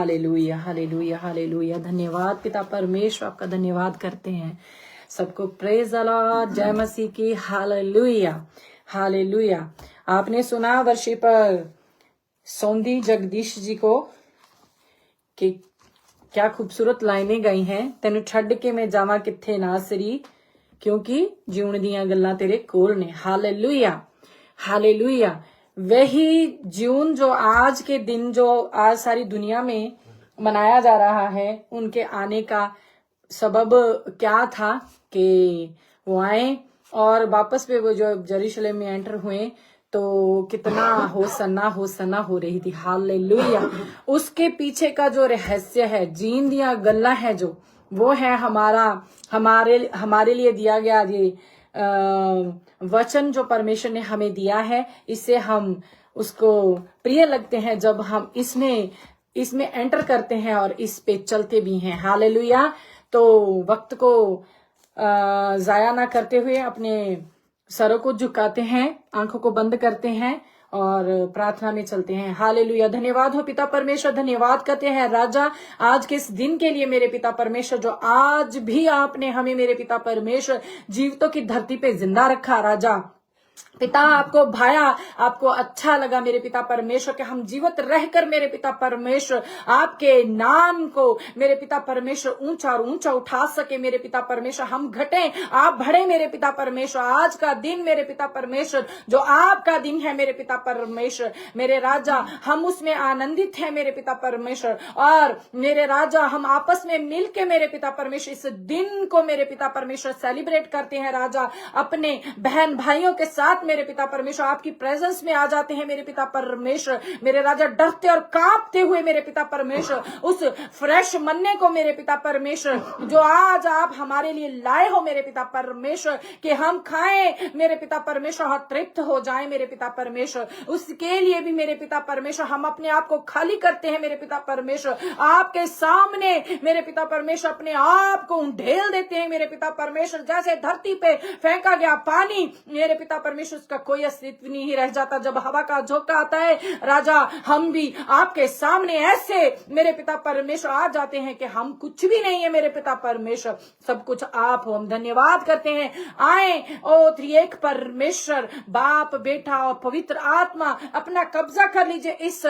Hallelujah hallelujah hallelujah. धन्यवाद पिता परमेश्वर, आपका धन्यवाद करते हैं। सबको प्रेज द लॉर्ड, जय मसीह की। Hallelujah hallelujah. आपने सुना वर्शिपर सौंदी जगदीश जी को कि क्या खूबसूरत लाइनें गई हैं। तेनू छड़ के मैं जावा किथे नासरी, क्योंकि जीवन दियां गल्लां तेरे कोल ने। Hallelujah hallelujah. वही जून जो आज के दिन, जो आज सारी दुनिया में मनाया जा रहा है, उनके आने का सबब क्या था कि वो आए और वापस पे वो जो जेरूशलेम में एंटर हुए तो कितना होसन्ना होसन्ना हो रही थी। हालेलुया। उसके पीछे का जो रहस्य है, जीन दिया गल्ला है, जो वो है हमारे लिए दिया गया ये वचन जो परमेश्वर ने हमें दिया है। इससे हम उसको प्रिय लगते हैं जब हम इसमें एंटर करते हैं और इस पे चलते भी हैं। हालेलुया। तो वक्त को जाया ना करते हुए अपने सरों को झुकाते हैं, आंखों को बंद करते हैं और प्रार्थना में चलते हैं। हालेलुया। धन्यवाद हो पिता परमेश्वर, धन्यवाद करते हैं राजा आज के इस दिन के लिए मेरे पिता परमेश्वर, जो आज भी आपने हमें मेरे पिता परमेश्वर जीवितों की धरती पे जिंदा रखा। राजा पिता, आपको भाया, आपको अच्छा लगा मेरे पिता परमेश्वर कि हम जीवित रहकर मेरे पिता परमेश्वर आपके नाम को मेरे पिता परमेश्वर ऊंचा और ऊंचा उठा सके। मेरे पिता परमेश्वर हम घटे, आप बढ़े मेरे पिता परमेश्वर। आज का दिन मेरे पिता परमेश्वर जो आपका दिन है मेरे पिता परमेश्वर, मेरे राजा, हम उसमें आनंदित हैं मेरे पिता परमेश्वर। और मेरे राजा, हम आपस में मिलके मेरे पिता परमेश्वर इस दिन को मेरे पिता परमेश्वर सेलिब्रेट करते हैं। राजा, अपने बहन भाइयों के साथ मेरे पिता परमेश्वर आपकी प्रेजेंस में आ जाते हैं मेरे पिता परमेश्वर। मेरे राजा, डरते और कांपते हुए मेरे पिता परमेश्वर उस फ्रेश मन्ने को मेरे पिता परमेश्वर जो आज आप हमारे लिए लाए हो मेरे पिता परमेश्वर, कि हम खाएं मेरे पिता परमेश्वर और तृप्त हो जाएं मेरे पिता परमेश्वर, उसके लिए भी मेरे पिता परमेश्वर हम अपने आप को खाली करते हैं मेरे पिता परमेश्वर। आपके सामने मेरे पिता परमेश्वर अपने आप को ढेल देते हैं मेरे पिता परमेश्वर। जैसे धरती पे फेंका गया पानी मेरे पिता परमेश्वर, उसका कोई अस्तित्व नहीं रह जाता जब हवा का झोंका आता है। राजा, हम भी आपके सामने ऐसे मेरे पिता परमेश्वर आ जाते हैं कि हम कुछ भी नहीं है मेरे पिता परमेश्वर, सब कुछ आप हो। हम धन्यवाद करते हैं। आए ओ त्रिएक परमेश्वर, बाप, बेटा और पवित्र आत्मा अपना कब्जा कर लीजिए इस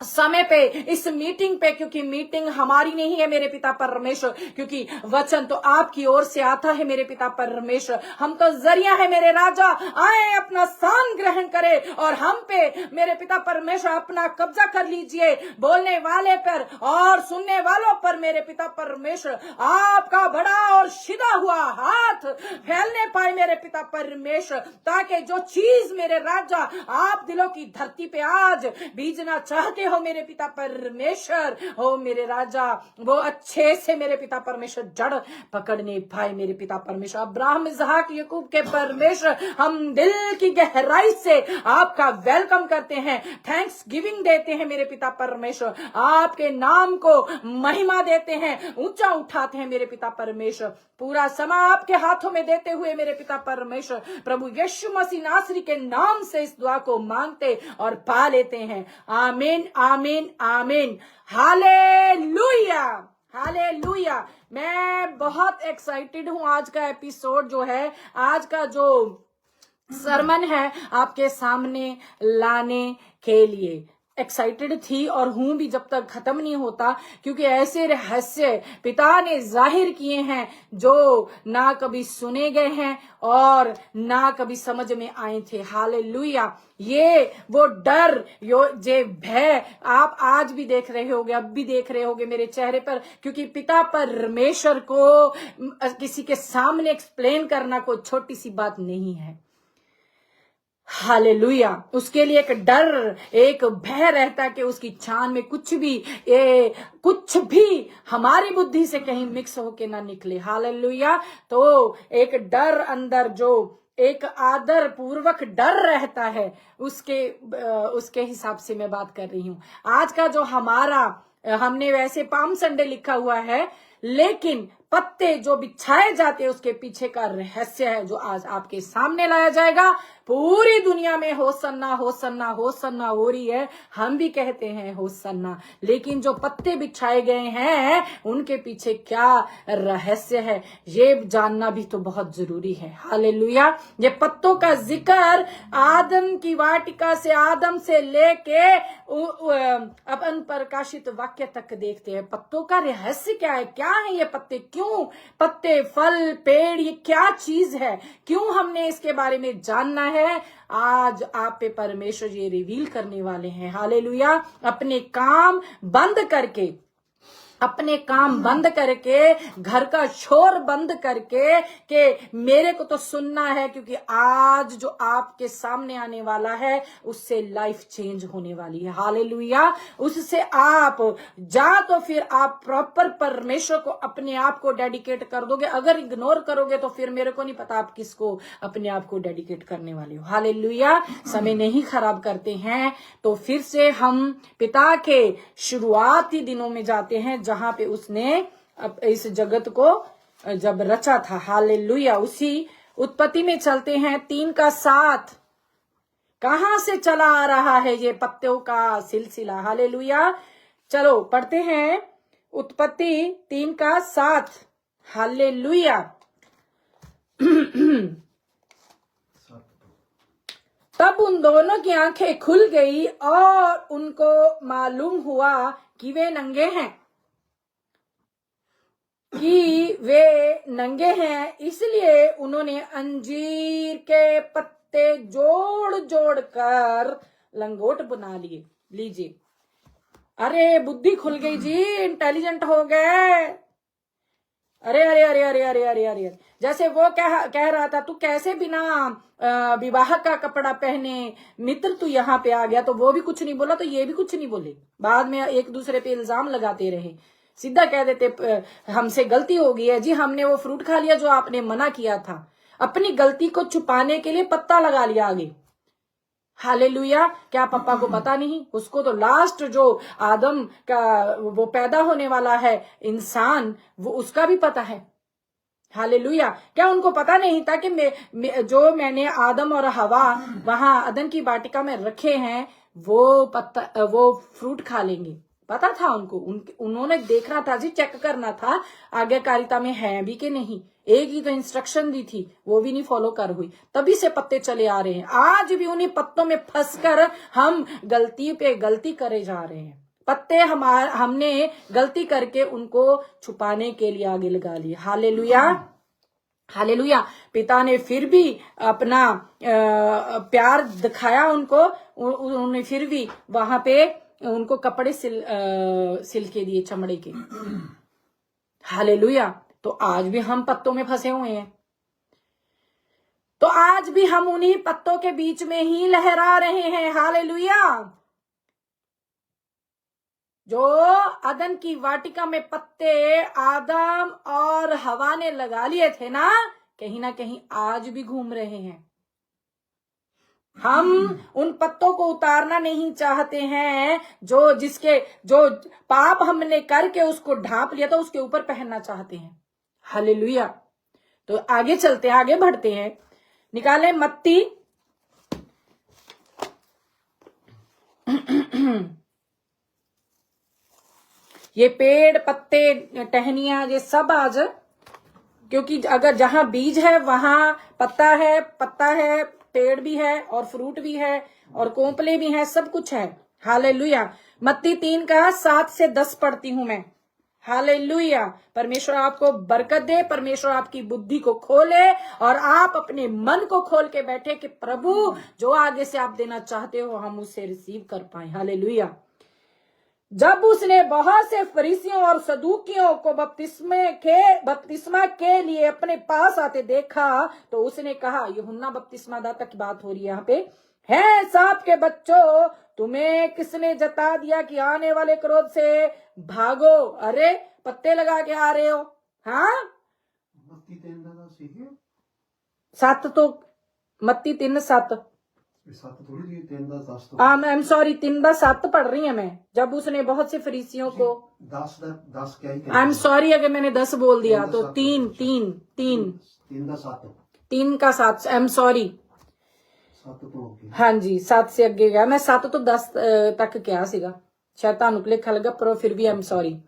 समय पे, इस मीटिंग पे, क्योंकि मीटिंग हमारी नहीं है मेरे पिता परमेश्वर, क्योंकि वचन तो आपकी ओर से आता है मेरे पिता परमेश्वर। हम तो जरिया है मेरे राजा। आए, अपना स्थान ग्रहण करे और हम पे मेरे पिता परमेश्वर अपना कब्जा कर लीजिए। बोलने वाले पर और सुनने वालों पर मेरे पिता परमेश्वर आपका बड़ा और सीधा हुआ हाथ फैलने पाए मेरे पिता परमेश्वर, ताकि जो चीज मेरे राजा आप दिलों की धरती पे आज बीजना चाहते हो मेरे पिता परमेश्वर, हो मेरे राजा, वो अच्छे से मेरे पिता परमेश्वर जड़ पकड़ने पाए मेरे पिता परमेश्वर। अब्राहम, इसहाक, याकूब के परमेश्वर, हम दिल की गहराई से आपका वेलकम करते हैं, थैंक्स गिविंग देते हैं मेरे पिता परमेश्वर, आपके नाम को महिमा देते हैं, ऊंचा उठाते हैं मेरे पिता परमेश्वर। पूरा समय आपके हाथों में देते हुए मेरे पिता परमेश्वर, प्रभु यीशु मसीह नासरी के नाम से इस दुआ को मांगते और पा लेते हैं। आमीन आमीन आमीन। Hallelujah hallelujah. मैं बहुत एक्साइटेड हूं। आज का एपिसोड जो है, आज का जो सरमन है आपके सामने लाने के लिए एक्साइटेड थी और हूं भी जब तक खत्म नहीं होता, क्योंकि ऐसे रहस्य पिता ने जाहिर किए हैं जो ना कभी सुने गए हैं और ना कभी समझ में आए थे। हालेलुया। ये वो डर, ये भय आप आज भी देख रहे होगे, अब भी देख रहे होगे मेरे चेहरे पर, क्योंकि पिता परमेश्वर को किसी के सामने एक्सप्लेन करना कोई छोटी सी बात नहीं है। हालेलुया। उसके लिए एक डर, एक भय रहता है कि उसकी छान में कुछ भी हमारी बुद्धि से कहीं मिक्स होके ना निकले। हालेलुया। तो एक डर अंदर, जो एक आदर पूर्वक डर रहता है, उसके हिसाब से मैं बात कर रही हूं। आज का जो हमने वैसे पाम संडे लिखा हुआ है, लेकिन पत्ते जो बिछाए जाते हैं उसके पीछे का रहस्य है जो आज आपके सामने लाया जाएगा। पूरी दुनिया में होसन्ना होसन्ना होसन्ना हो रही है, हम भी कहते हैं होसन्ना, लेकिन जो पत्ते बिछाए गए हैं उनके पीछे क्या रहस्य है ये जानना भी तो बहुत जरूरी है। हालेलुया। ये पत्तों का जिक्र आदम की वाटिका से, आदम से लेके अपन प्रकाशित वाक्य तक देखते हैं। पत्तों का रहस्य क्या है, क्या है ये पत्ते, क्यों पत्ते, फल, पेड़, ये क्या चीज है, क्यों हमने इसके बारे में जानना है, आज आप पे परमेश्वर ये रिवील करने वाले हैं। हालेलुया। अपने काम बंद करके, अपने काम बंद करके, घर का शोर बंद करके कि मेरे को तो सुनना है, क्योंकि आज जो आपके सामने आने वाला है उससे लाइफ चेंज होने वाली है। हालेलुया। उससे आप तो फिर आप प्रॉपर परमेश्वर को अपने आप को डेडिकेट कर दोगे। अगर इग्नोर करोगे तो फिर मेरे को नहीं पता आप किसको अपने आप को डेडिकेट करने वाले हो। हालेलुया। समय नहीं खराब करते हैं तो फिर से हम पिता के शुरुआती दिनों में जाते हैं जहां पे उसने इस जगत को जब रचा था। हालेलुया। उसी उत्पत्ति में चलते हैं। 3:7 कहां से चला आ रहा है ये पत्तों का सिलसिला। हालेलुया। चलो पढ़ते हैं उत्पत्ति 3:7। हालेलुया। तब उन दोनों की आंखें खुल गई और उनको मालूम हुआ कि वे नंगे हैं, इसलिए उन्होंने अंजीर के पत्ते जोड़ जोड़ कर लंगोट बना लिए। लीजिए, अरे बुद्धि खुल गई जी, इंटेलिजेंट हो गए। अरे अरे अरे अरे अरे अरे अरे, जैसे वो कह रहा था तू कैसे बिना विवाह का कपड़ा पहने मित्र तू यहाँ पे आ गया, तो वो भी कुछ नहीं बोला तो ये भी कुछ नहीं बोले। बाद में एक दूसरे पे इल्जाम लगाते रहे, सीधा कह देते हमसे गलती हो गई है जी, हमने वो फ्रूट खा लिया जो आपने मना किया था। अपनी गलती को छुपाने के लिए पत्ता लगा लिया आगे। हालेलुया। क्या पापा को पता नहीं? उसको तो लास्ट जो आदम का वो पैदा होने वाला है इंसान, वो उसका भी पता है। हालेलुया। क्या उनको पता नहीं था कि जो मैंने आदम और हवा वहां अदन की वाटिका में रखे हैं वो फ्रूट खा लेंगे? पता था उनको। उन्होंने देखना था जी, चेक करना था आज्ञाकारिता में है भी कि नहीं। एक ही तो इंस्ट्रक्शन दी थी, वो भी नहीं फॉलो कर हुई, तभी से पत्ते चले आ रहे हैं। आज भी उन्हीं पत्तों में फंसकर हम गलती पे गलती करे जा रहे हैं। पत्ते हमने गलती करके उनको छुपाने के लिए आगे लगा लिए। हालेलुया। हालेलुया। पिता ने फिर भी अपना प्यार दिखाया उनको, उन्होंने फिर भी वहां पे उनको कपड़े सिल के दिए चमड़े के। हालेलुया। तो आज भी हम पत्तों में फंसे हुए हैं, तो आज भी हम उन्हीं पत्तों के बीच में ही लहरा रहे हैं। हालेलुया। जो अदन की वाटिका में पत्ते आदम और हवा ने लगा लिए थे ना कहीं आज भी घूम रहे हैं। हम उन पत्तों को उतारना नहीं चाहते हैं जो पाप हमने करके उसको ढांप लिया था उसके ऊपर पहनना चाहते हैं। हालेलुया। तो आगे चलते हैं, आगे बढ़ते हैं। निकाले मत्ती ये पेड़, पत्ते, टहनियां, ये सब आज, क्योंकि अगर जहां बीज है वहां पत्ता है, पेड़ भी है और फ्रूट भी है और कोंपले भी हैं, सब कुछ है। हालेलुया। मत्ती 3:7 से 10 पढ़ती हूं मैं। हालेलुया। परमेश्वर आपको बरकत दे, परमेश्वर आपकी बुद्धि को खोले और आप अपने मन को खोल के बैठे कि प्रभु जो आगे से आप देना चाहते हो हम उससे रिसीव कर पाए। हालेलुया। जब उसने बहुत से फरीसियों और सदूकियों को बपतिस्मा के लिए अपने पास आते देखा तो उसने कहा, यूहन्ना बपतिस्मा दाता की बात हो रही है यहाँ पे, है सांप के बच्चों, तुम्हें किसने जता दिया कि आने वाले क्रोध से भागो? अरे पत्ते लगा के आ रहे हो? हाँ, मत्ती 3:7 तो मत्ती 3:7 आई एम सॉरी 3:7 पढ़ रही है मैं। जब उसने बहुत से फरीसियों को 10 क्या ही आई एम सॉरी अगर मैंने 10 बोल दिया तो 3 का 7 आई एम सॉरी। हाँ जी 7 से अगे गया मैं 7 तो 10 तक क्या सीगा शायद तानू भुलेखा लगा पर फिर भी आई एम सॉरी।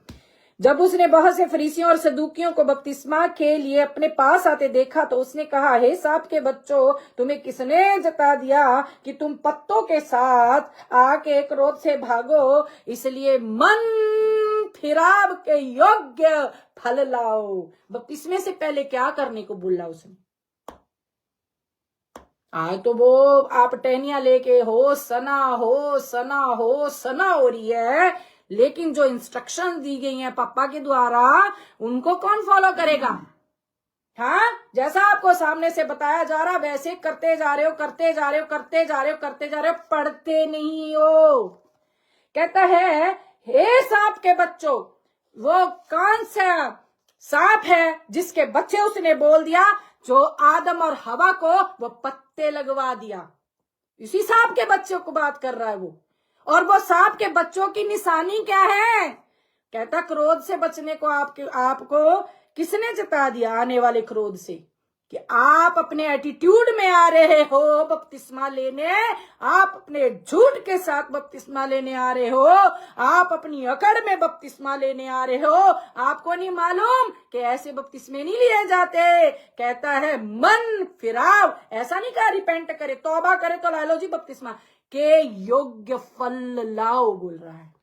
जब उसने बहुत से फरीसियों और सदूकियों को बपतिस्मा के लिए अपने पास आते देखा तो उसने कहा, हे सांप के बच्चों, तुम्हें किसने जता दिया कि तुम पत्तों के साथ आके क्रोध से भागो? इसलिए मन फिराव के योग्य फल लाओ। बपतिस्मे से पहले क्या करने को बोला उसने? आज तो वो आप टहनिया लेके हो सना हो रही है, लेकिन जो इंस्ट्रक्शन दी गई हैं पापा के द्वारा उनको कौन फॉलो करेगा? हाँ, जैसा आपको सामने से बताया जा रहा वैसे करते जा रहे हो, पढ़ते नहीं हो। कहता है, हे सांप के बच्चों, वो कौन सा सांप है जिसके बच्चे उसने बोल दिया, जो आदम और हवा को वो पत्ते लगवा दिया। इसी सांप के बच्चों को बात कर रहा है वो। और वो सांप के बच्चों की निशानी क्या है? कहता क्रोध से बचने को आपको किसने जता दिया? आने वाले क्रोध से, कि आप अपने एटीट्यूड में आ रहे हो बपतिस्मा लेने, आप अपने झूठ के साथ बपतिस्मा लेने आ रहे हो, आप अपनी अकड़ में बपतिस्मा लेने आ रहे हो। आपको नहीं मालूम कि ऐसे बपतिस्मे नहीं लिए जाते। कहता है मन फिराव, ऐसा नहीं कहा रिपेंट करे, तौबा करे तो ला लो जी बपतिस्मा के योग्य फल लाओ बोल रहा है।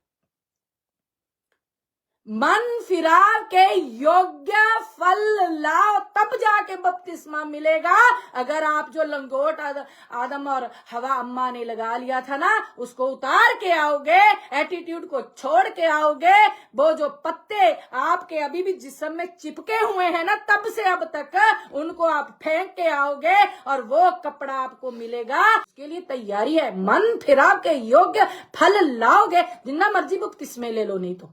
मन फिराव के योग्य फल लाओ तब जाके बपतिस्मा मिलेगा। अगर आप जो लंगोट आदम और हवा अम्मा ने लगा लिया था ना, उसको उतार के आओगे, एटीट्यूड को छोड़ के आओगे, वो जो पत्ते आपके अभी भी जिस्म में चिपके हुए हैं ना तब से अब तक, उनको आप फेंक के आओगे और वो कपड़ा आपको मिलेगा। उसके लिए तैयारी है। मन फिराव के योग्य फल लाओगे, जितना मर्जी बपतिस्मे ले लो, नहीं तो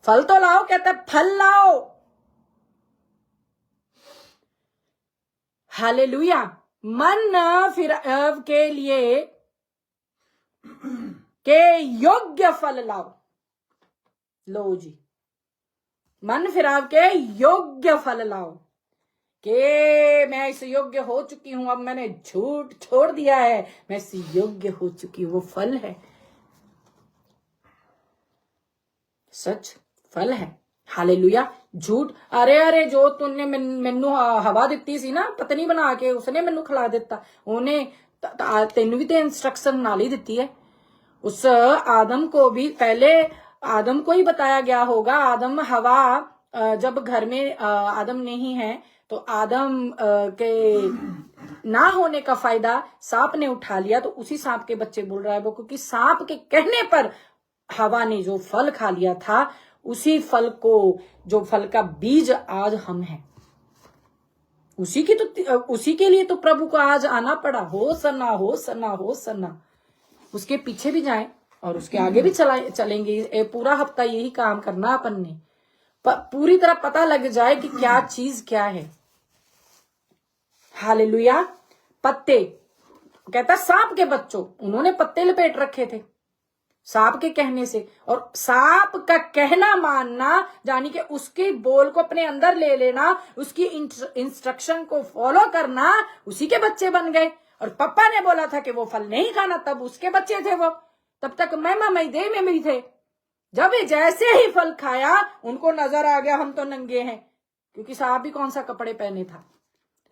फल तो लाओ। कहता है फल लाओ। हालेलुया। मन फिराव के लिए के योग्य फल लाओ। लो जी, मन फिराव के योग्य फल लाओ के मैं इस योग्य हो चुकी हूं, अब मैंने झूठ छोड़ दिया है, मैं इस योग्य हो चुकी हूं। वो फल है, सच फल है। हालेलुया। झूठ, अरे जो तूने मैनू हवा दिती सी ना पत्नी बना के, उसने मैनू खिला दिता, उन्हें तेनू भी तो इंस्ट्रक्शन नाल ही दिती है। उस आदम को भी पहले आदम को ही बताया गया होगा। आदम हवा जब घर में आदम नहीं है तो आदम के ना होने का फायदा सांप ने उठा लिया, तो उसी सांप के बच्चे बोल रहा है वो, क्योंकि सांप के कहने पर हवा ने जो फल खा लिया था, उसी फल को, जो फल का बीज आज हम हैं, उसी के लिए तो प्रभु को आज आना पड़ा। हो सना उसके पीछे भी जाएं और उसके आगे भी चलेंगे। पूरा हफ्ता यही काम करना अपन ने, पूरी तरह पता लग जाए कि क्या चीज क्या है। हालेलुया। पत्ते, कहता सांप के बच्चों, उन्होंने पत्ते लपेट रखे थे सांप के कहने से, और सांप का कहना मानना, यानी कि उसके बोल को अपने अंदर ले लेना, उसकी इंस्ट्रक्शन को फॉलो करना, उसी के बच्चे बन गए। और पापा ने बोला था कि वो फल नहीं खाना, तब उसके बच्चे थे वो, तब तक मई देह में भी थे। जब जैसे ही फल खाया उनको नजर आ गया हम तो नंगे हैं, क्योंकि सांप भी कौन सा कपड़े पहने था,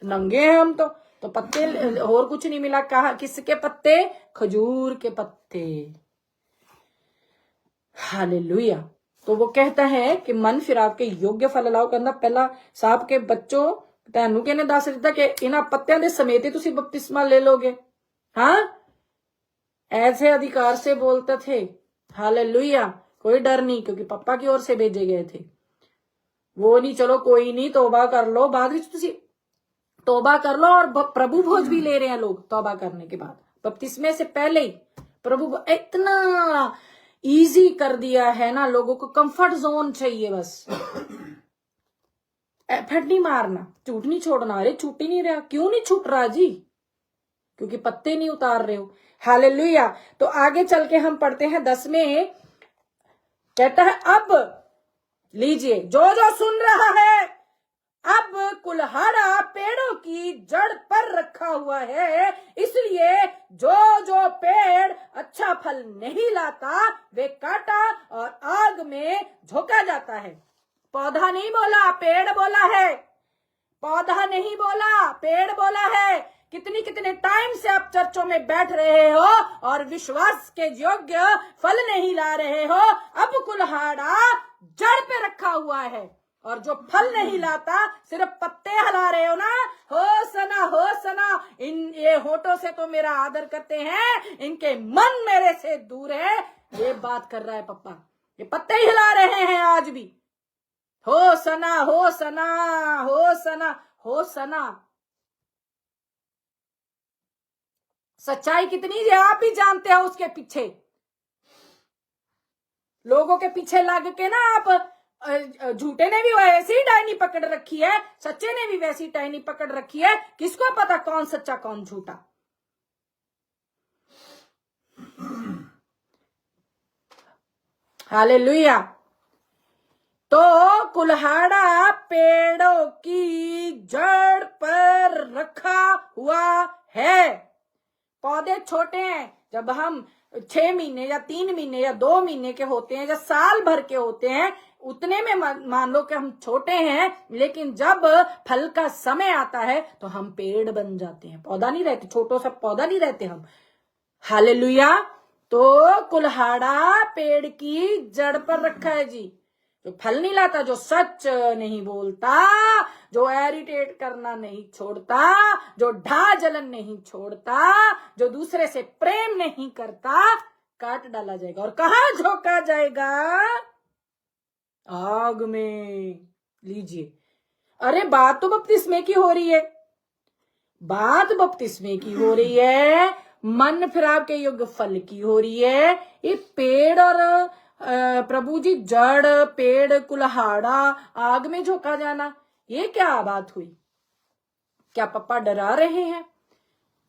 नंगे हैं हम तो पत्ते और कुछ नहीं मिला। कहा किसके पत्ते? खजूर के पत्ते। हालेलुया। तो वो कहता है कि मन फिराव के योग्य फल लाओ। कहना पहला सांप के बच्चों, तैनू कहने दस दिता कि इन्हां पत्तियां दे समेत ही तुसी बपतिस्मा ले लोगे। हाँ, ऐसे अधिकार से बोलते थे। हालेलुया। कोई डर नहीं, क्योंकि पापा की ओर से भेजे गए थे। वो नहीं, चलो कोई नहीं, तौबा कर लो, बाद में तुसी तौबा कर लो। और प्रभु भोज भी ले रहे हैं लोग तौबा करने के बाद, बपतिस्मे से पहले ही। प्रभु इतना इजी कर दिया है ना, लोगों को कंफर्ट जोन चाहिए बस। एफर्ट नहीं मारना, झूठ नहीं छोड़ना। अरे छूट ही नहीं रहा। क्यों नहीं छूट रहा जी? क्योंकि पत्ते नहीं उतार रहे हो। हालेलुया। तो आगे चल के हम पढ़ते हैं 10 में, कहता है अब लीजिए, जो जो सुन रहा है, अब कुल्हाड़ा पेड़ों की जड़ पर रखा हुआ है, इसलिए जो जो पेड़ अच्छा फल नहीं लाता वे काटा और आग में झोंका जाता है। पौधा नहीं बोला, पेड़ बोला है। पौधा नहीं बोला, पेड़ बोला है। कितने टाइम से आप चर्चों में बैठ रहे हो और विश्वास के योग्य फल नहीं ला रहे हो। अब कुल्हाड़ा जड़ पे रखा हुआ है और जो फल नहीं लाता, सिर्फ पत्ते हिला रहे हो ना, हो सना। ये होठों से तो मेरा आदर करते हैं, इनके मन मेरे से दूर है। ये बात कर रहा है पप्पा, ये पत्ते हिला रहे हैं आज भी। हो सना, हो सना, हो सना, हो सना। सच्चाई कितनी है आप ही जानते हो। उसके पीछे लोगों के पीछे लग के ना आप, झूठे ने भी वैसे ही डायनी पकड़ रखी है, सच्चे ने भी वैसी डायनी पकड़ रखी है। किसको पता कौन सच्चा कौन झूठा। हालेलुया। तो कुल्हाड़ा पेड़ों की जड़ पर रखा हुआ है। पौधे छोटे हैं, जब हम 6 महीने या 3 महीने या 2 महीने के होते हैं या साल भर के होते हैं, उतने में मान लो कि हम छोटे हैं, लेकिन जब फल का समय आता है तो हम पेड़ बन जाते हैं, पौधा नहीं रहते, छोटो सा पौधा नहीं रहते हम। हालेलुया। तो कुल्हाड़ा पेड़ की जड़ पर रखा है जी, जो फल नहीं लाता, जो सच नहीं बोलता, जो इरिटेट करना नहीं छोड़ता, जो ढा जलन नहीं छोड़ता, जो दूसरे से प्रेम नहीं करता, काट डाला जाएगा। और कहाँ झोंका जाएगा? आग में। लीजिए, अरे बात तो बपतिस्मे की हो रही है, बात बपतिस्मे की हो रही है, मन फिराव के योग्य फल की हो रही है। ये पेड़ और प्रभु जी जड़, पेड़, कुल्हाड़ा, आग में झोंका जाना, ये क्या बात हुई? क्या पप्पा डरा रहे हैं?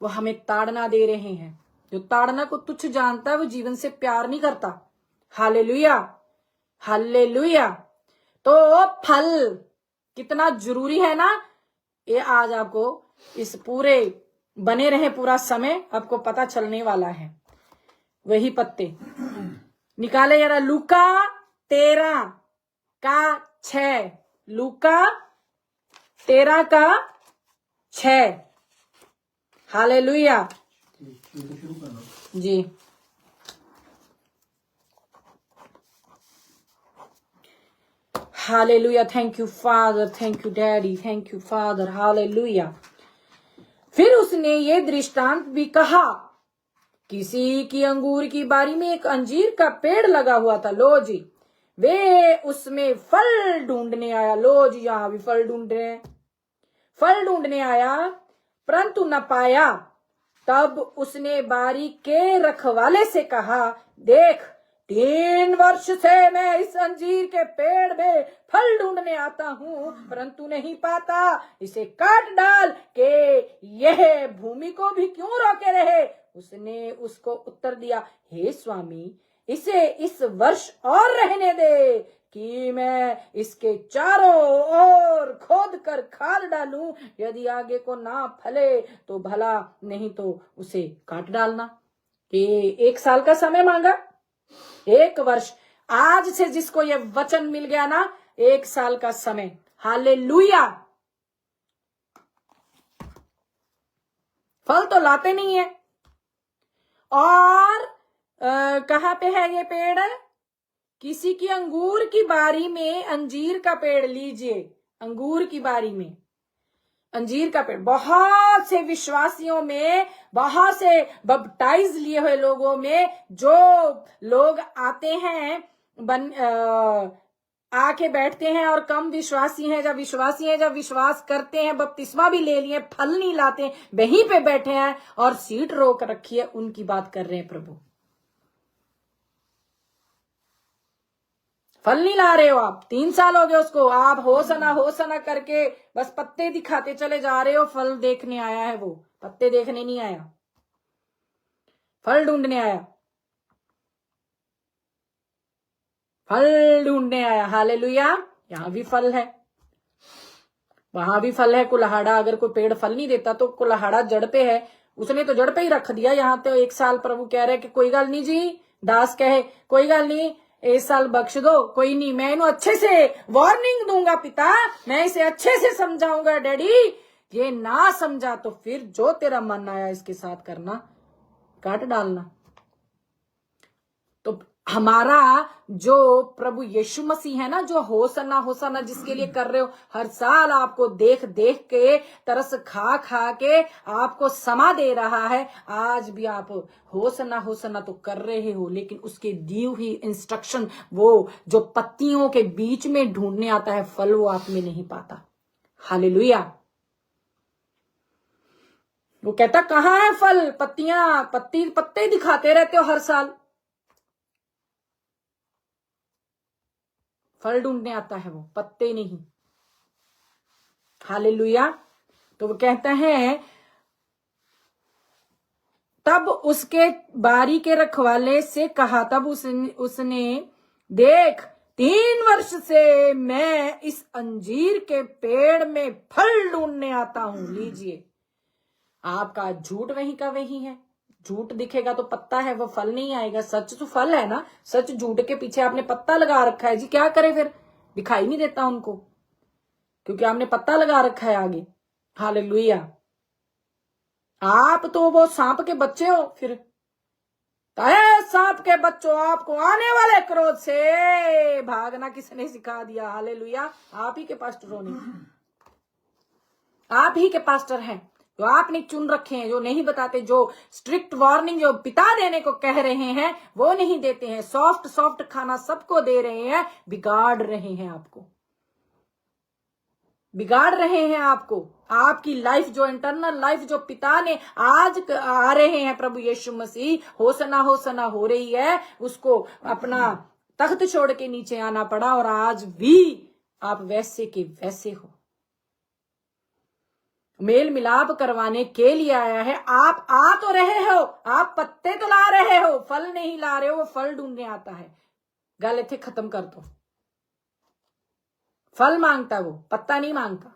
वो हमें ताड़ना दे रहे हैं। जो ताड़ना को तुच्छ जानता है वो जीवन से प्यार नहीं करता। Hallelujah, hallelujah. तो फल कितना जरूरी है ना, ये आज आपको इस पूरे बने रहे पूरा समय आपको पता चलने वाला है। वही पत्ते निकाले जरा, लूका 13 का 6, लूका 13 का 6। Hallelujah ji. Hallelujah. Thank you father, thank you daddy, thank you father. Hallelujah. फिर उसने ये दृष्टांत भी कहा, किसी की अंगूर की बारी में एक अंजीर का पेड़ लगा हुआ था। लो जी, वे उसमें फल ढूंढने आया। लो जी, यहां भी फल ढूंढ रहे हैं। फल ढूंढने आया परंतु न पाया। तब उसने बारी के रखवाले से कहा, देख, 3 वर्ष से मैं इस अंजीर के पेड़ में फल ढूंढने आता हूं परंतु नहीं पाता। इसे काट डाल के यह भूमि को भी क्यों रोके रहे? उसने उसको उत्तर दिया, हे स्वामी, इसे इस वर्ष और रहने दे कि मैं इसके चारों ओर खोद कर खाद डालूं। यदि आगे को ना फले तो भला, नहीं तो उसे काट डालना। कि 1 साल का समय मांगा, 1 वर्ष। आज से जिसको ये वचन मिल गया ना, 1 साल का समय। हालेलुया। फल तो लाते नहीं है। और कहाँ पे है ये पेड़? किसी की अंगूर की बारी में अंजीर का पेड़। लीजिए, अंगूर की बारी में अंजीर का पेड़। बहुत से विश्वासियों में, बहुत से बपटाइज लिए हुए लोगों में, जो लोग आते हैं आके बैठते हैं और कम विश्वासी हैं, जब विश्वास करते हैं, बपतिस्मा भी ले लिए, फल नहीं लाते, वहीं पे बैठे हैं और सीट रोक रखी है, उनकी बात कर रहे हैं प्रभु। फल नहीं ला रहे हो आप, 3 साल हो गए उसको, आप होसना करके बस पत्ते दिखाते चले जा रहे हो। फल देखने आया है वो, पत्ते देखने नहीं आया। फल ढूंढने आया, फल ढूंढने आया। हालेलुया। यहाँ भी फल है, वहां भी फल है। कुल्हाड़ा, अगर कोई पेड़ फल नहीं देता तो कुल्हाड़ा जड़ पे है, उसने तो जड़ पे ही रख दिया। यहाँ तो 1 साल प्रभु कह रहे कि कोई गल नहीं जी, दास कहे कोई गल नहीं, 1 साल बख्श दो, कोई नहीं, मैं इन्हें अच्छे से वार्निंग दूंगा पिता, मैं इसे अच्छे से समझाऊंगा डैडी। ये ना समझा तो फिर जो तेरा मन आया इसके साथ करना, काट डालना। तो हमारा जो प्रभु यीशु मसीह है ना, जो होसना होसना जिसके लिए कर रहे हो, हर साल आपको देख देख के, तरस खा खा के आपको समा दे रहा है। आज भी आप होसना होसना तो कर रहे हो, लेकिन उसके दी हुई इंस्ट्रक्शन, वो जो पत्तियों के बीच में ढूंढने आता है फल, वो आप में नहीं पाता। हालेलुया। वो कहता कहाँ है फल? पत्तियां, पत्ते दिखाते रहते हो हर साल, फल ढूंढने आता है वो, पत्ते नहीं। हालेलुया। तो वो कहता है तब उसके बारी के रखवाले से कहा, तब उसने देख 3 वर्ष से मैं इस अंजीर के पेड़ में फल ढूंढने आता हूं। लीजिए, आपका झूठ वहीं का वहीं है। झूठ दिखेगा तो पत्ता है, वो फल नहीं आएगा। सच तो फल है ना, सच झूठ के पीछे आपने पत्ता लगा रखा है जी, क्या करे फिर? दिखाई नहीं देता उनको, क्योंकि आपने पत्ता लगा रखा है आगे। हालेलुया। आप तो वो सांप के बच्चे हो फिर। सांप के बच्चों, आपको आने वाले क्रोध से भागना किसने सिखा दिया? हालेलुया। आप ही के पास्टरों ने, आप ही के पास्टर हैं जो आपने चुन रखे हैं, जो नहीं बताते, जो स्ट्रिक्ट वार्निंग जो पिता देने को कह रहे हैं वो नहीं देते हैं। सॉफ्ट सॉफ्ट खाना सबको दे रहे हैं, बिगाड़ रहे हैं आपको, बिगाड़ रहे हैं आपको। आपकी लाइफ, जो इंटरनल लाइफ जो पिता ने आज आ रहे हैं प्रभु यीशु मसीह, होसना होसना हो रही है, उसको अपना तख्त छोड़ के नीचे आना पड़ा, और आज भी आप वैसे के वैसे हो। मेल मिलाप करवाने के लिए आया है। आप आ तो रहे हो, आप पत्ते तो ला रहे हो, फल नहीं ला रहे हो। वो फल ढूंढने आता है। गल इथे खत्म कर दो। फल मांगता, वो पत्ता नहीं मांगता।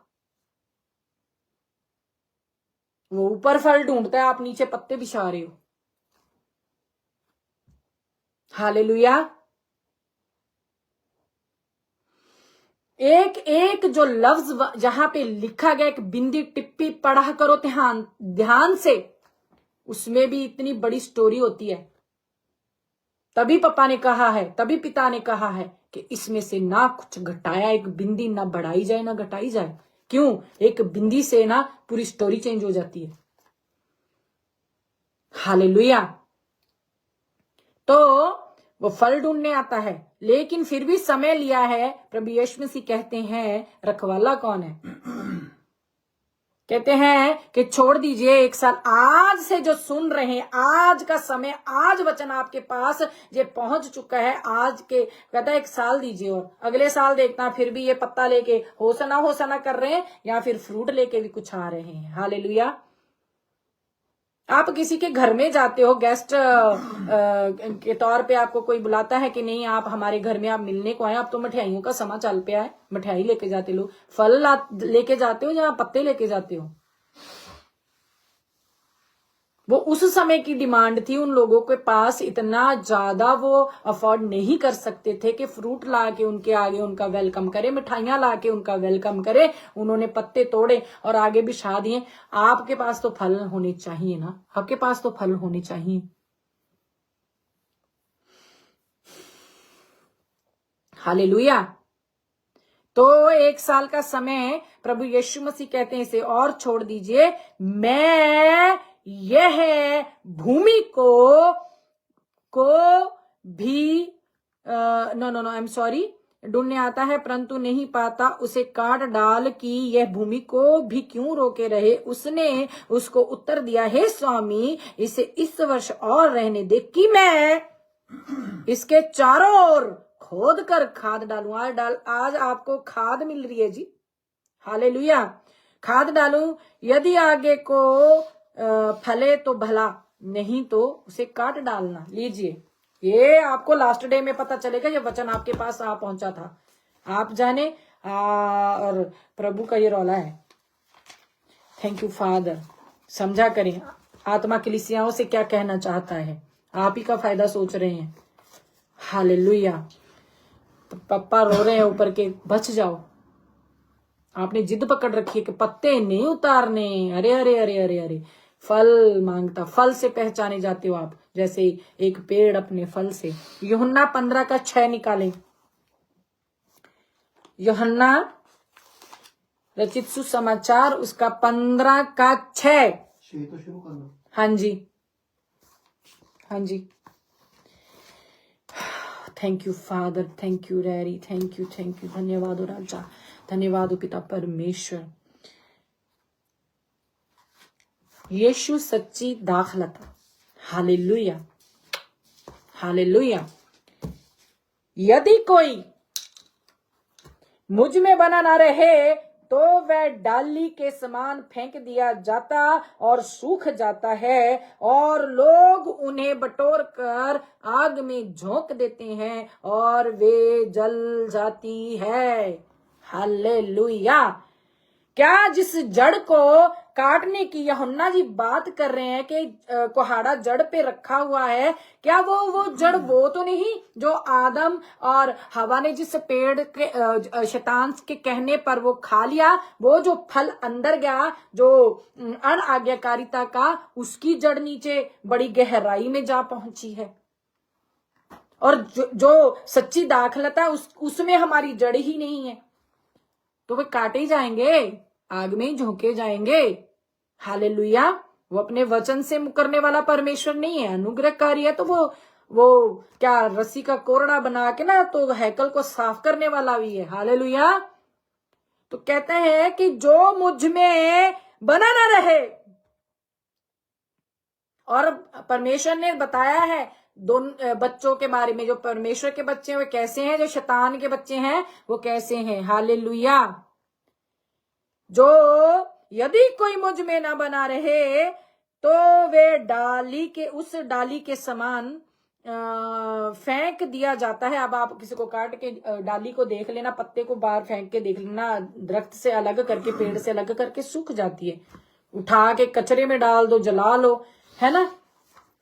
वो ऊपर फल ढूंढता है, आप नीचे पत्ते बिछा रहे हो। हालेलुया। एक एक जो लफ्ज जहां पे लिखा गया, एक बिंदी टिप्पी पढ़ा करो ध्यान से, उसमें भी इतनी बड़ी स्टोरी होती है। तभी पापा ने कहा है, तभी पिता ने कहा है कि इसमें से ना कुछ घटाया, एक बिंदी ना बढ़ाई जाए ना घटाई जाए। क्यों? एक बिंदी से ना पूरी स्टोरी चेंज हो जाती है। हालेलुया। तो वो फल ढूंढने आता है, लेकिन फिर भी समय लिया है। प्रभु यीशु मसीह कहते हैं, रखवाला कौन है? कहते हैं कि छोड़ दीजिए 1 साल। आज से जो सुन रहे हैं, आज का समय, आज वचन आपके पास ये पहुंच चुका है। आज के कहता है 1 साल दीजिए, और अगले साल देखना फिर भी ये पत्ता लेके होसना कर रहे हैं, या फिर फ्रूट लेके भी कुछ आ रहे हैं। हालेलुया। आप किसी के घर में जाते हो, गेस्ट के तौर पे आपको कोई बुलाता है कि नहीं, आप हमारे घर में आप मिलने को आए, आप तो मिठाइयों का समय चल पे है, मिठाई लेके जाते लोग। फल लेके जाते हो या पत्ते लेके जाते हो? वो उस समय की डिमांड थी, उन लोगों के पास इतना ज्यादा वो अफोर्ड नहीं कर सकते थे कि फ्रूट ला के उनके आगे उनका वेलकम करे, मिठाइयां ला के उनका वेलकम करे। उन्होंने पत्ते तोड़े और आगे बिछा दिए। आपके पास तो फल होने चाहिए ना, आपके पास तो फल होने चाहिए। हालेलुया। तो 1 साल का समय प्रभु यीशु मसीह कहते हैं इसे और छोड़ दीजिए। मैं यह भूमि को भी नो आई एम सॉरी, ढूंढने आता है परंतु नहीं पाता, उसे काट डाल कि यह भूमि को भी क्यों रोके रहे। उसने उसको उत्तर दिया, हे स्वामी, इसे इस वर्ष और रहने दे कि मैं इसके चारों ओर खोद कर खाद डालूं। आज आपको खाद मिल रही है जी। हालेलुया। खाद डालूं, यदि आगे को फले तो भला, नहीं तो उसे काट डालना। लीजिए, ये आपको लास्ट डे में पता चलेगा, ये वचन आपके पास आ पहुंचा था, आप जाने। और प्रभु का ये रौला है। Thank you father. समझा करें आत्मा कलीसियाओं से क्या कहना चाहता है, आप ही का फायदा सोच रहे हैं। हालेलुया। तो पप्पा रो रहे हैं ऊपर के, बच जाओ। आपने जिद पकड़ रखी है कि पत्ते नहीं उतारने। अरे अरे अरे अरे अरे, फल मांगता, फल से पहचाने जाते हो आप, जैसे एक पेड़ अपने फल से। यूहन्ना 15:6 निकालें। यूहन्ना रचित सुसमाचार उसका 15:6। तो शुरू कर लो। हाँ जी, हाँ जी। Thank you father, thank you daddy, thank you, thank you. धन्यवाद हो राजा, धन्यवाद हो पिता परमेश्वर। यीशु सच्ची दाखलता। Hallelujah, hallelujah. यदि कोई मुझ में बना ना रहे तो वह डाली के समान फेंक दिया जाता और सूख जाता है, और लोग उन्हें बटोर कर आग में झोंक देते हैं और वे जल जाती है। हालेलुया। क्या जिस जड़ को काटने की यूहन्ना जी बात कर रहे हैं कि कुहाड़ा जड़ पे रखा हुआ है, क्या वो जड़ वो तो नहीं जो आदम और हवा ने जिस पेड़ के शैतान के कहने पर वो खा लिया, वो जो फल अंदर गया जो अनाज्ञाकारिता का, उसकी जड़ नीचे बड़ी गहराई में जा पहुंची है। और जो सच्ची दाखलता उसमें हमारी जड़ ही नहीं है, तो वे काटे जाएंगे, आग में झोंके जाएंगे। हालेलुया। वो अपने वचन से मुकरने वाला परमेश्वर नहीं है, अनुग्रहकारी है। तो वो क्या रस्सी का कोरड़ा बना के ना तो हैकल को साफ करने वाला भी है। हालेलुया। तो कहते हैं कि जो मुझ में बना ना रहे, और परमेश्वर ने बताया है दोनों बच्चों के बारे में, जो परमेश्वर के बच्चे हैं वे कैसे हैं, जो शैतान के बच्चे हैं वो कैसे हैं। हालेलुया। जो यदि कोई मुझ में ना बना रहे तो वे उस डाली के समान फेंक दिया जाता है। अब आप किसी को काट के डाली को देख लेना, पत्ते को बाहर फेंक के देख लेना, दरख्त से अलग करके, पेड़ से अलग करके सूख जाती है। उठा के कचरे में डाल दो, जला लो, है ना।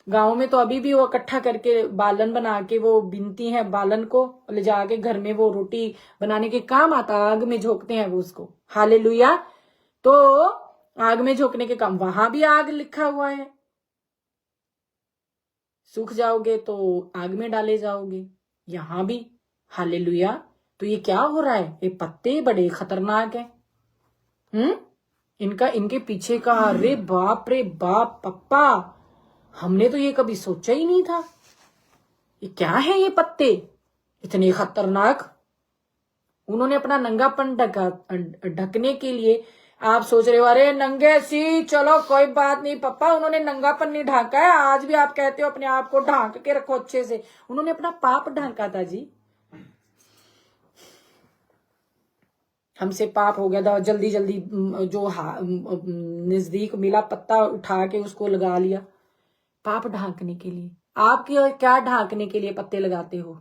गांव में तो अभी भी वो इकट्ठा करके बालन बना के वो बिनती हैं, बालन को ले जाके घर में वो रोटी बनाने के काम आता, आग में झोंकते हैं वो उसको। हालेलुया। तो आग में झोंकने के काम, वहां भी आग लिखा हुआ है, सूख जाओगे तो आग में डाले जाओगे, यहां भी। हालेलुया। तो ये क्या हो रहा है, ये पत्ते बड़े खतरनाक है। इनके पीछे का, अरे बाप रे बाप पप्पा, हमने तो ये कभी सोचा ही नहीं था। ये क्या है, ये पत्ते इतने खतरनाक। उन्होंने अपना नंगापन ढकने के लिए, आप सोच रहे हो अरे नंगे सी, चलो कोई बात नहीं पप्पा, उन्होंने नंगापन नहीं ढाका है। आज भी आप कहते हो अपने आप को ढांक के रखो अच्छे से, उन्होंने अपना पाप ढांका था जी। हमसे पाप हो गया था, जल्दी जल्दी जो नजदीक मिला पत्ता उठा के उसको लगा लिया, पाप ढांकने के लिए। आपके क्या ढांकने के लिए पत्ते लगाते हो?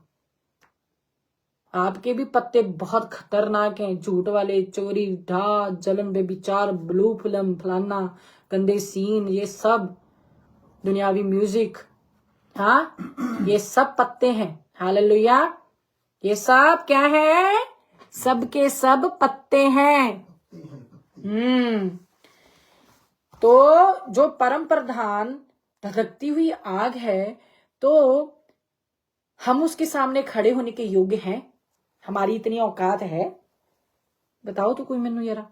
आपके भी पत्ते बहुत खतरनाक हैं, झूठ वाले, चोरी, ढा, जलन, बेविचार, ब्लू फिल्म, फलाना, गंदे सीन, ये सब दुनियावी म्यूजिक, हाँ, ये सब पत्ते हैं। हालेलुया। ये सब क्या है? सबके सब पत्ते हैं। तो जो परम प्रधान धधकती हुई आग है, तो हम उसके सामने खड़े होने के योग्य हैं? हमारी इतनी औकात है? बताओ तो कोई मैनू जरा,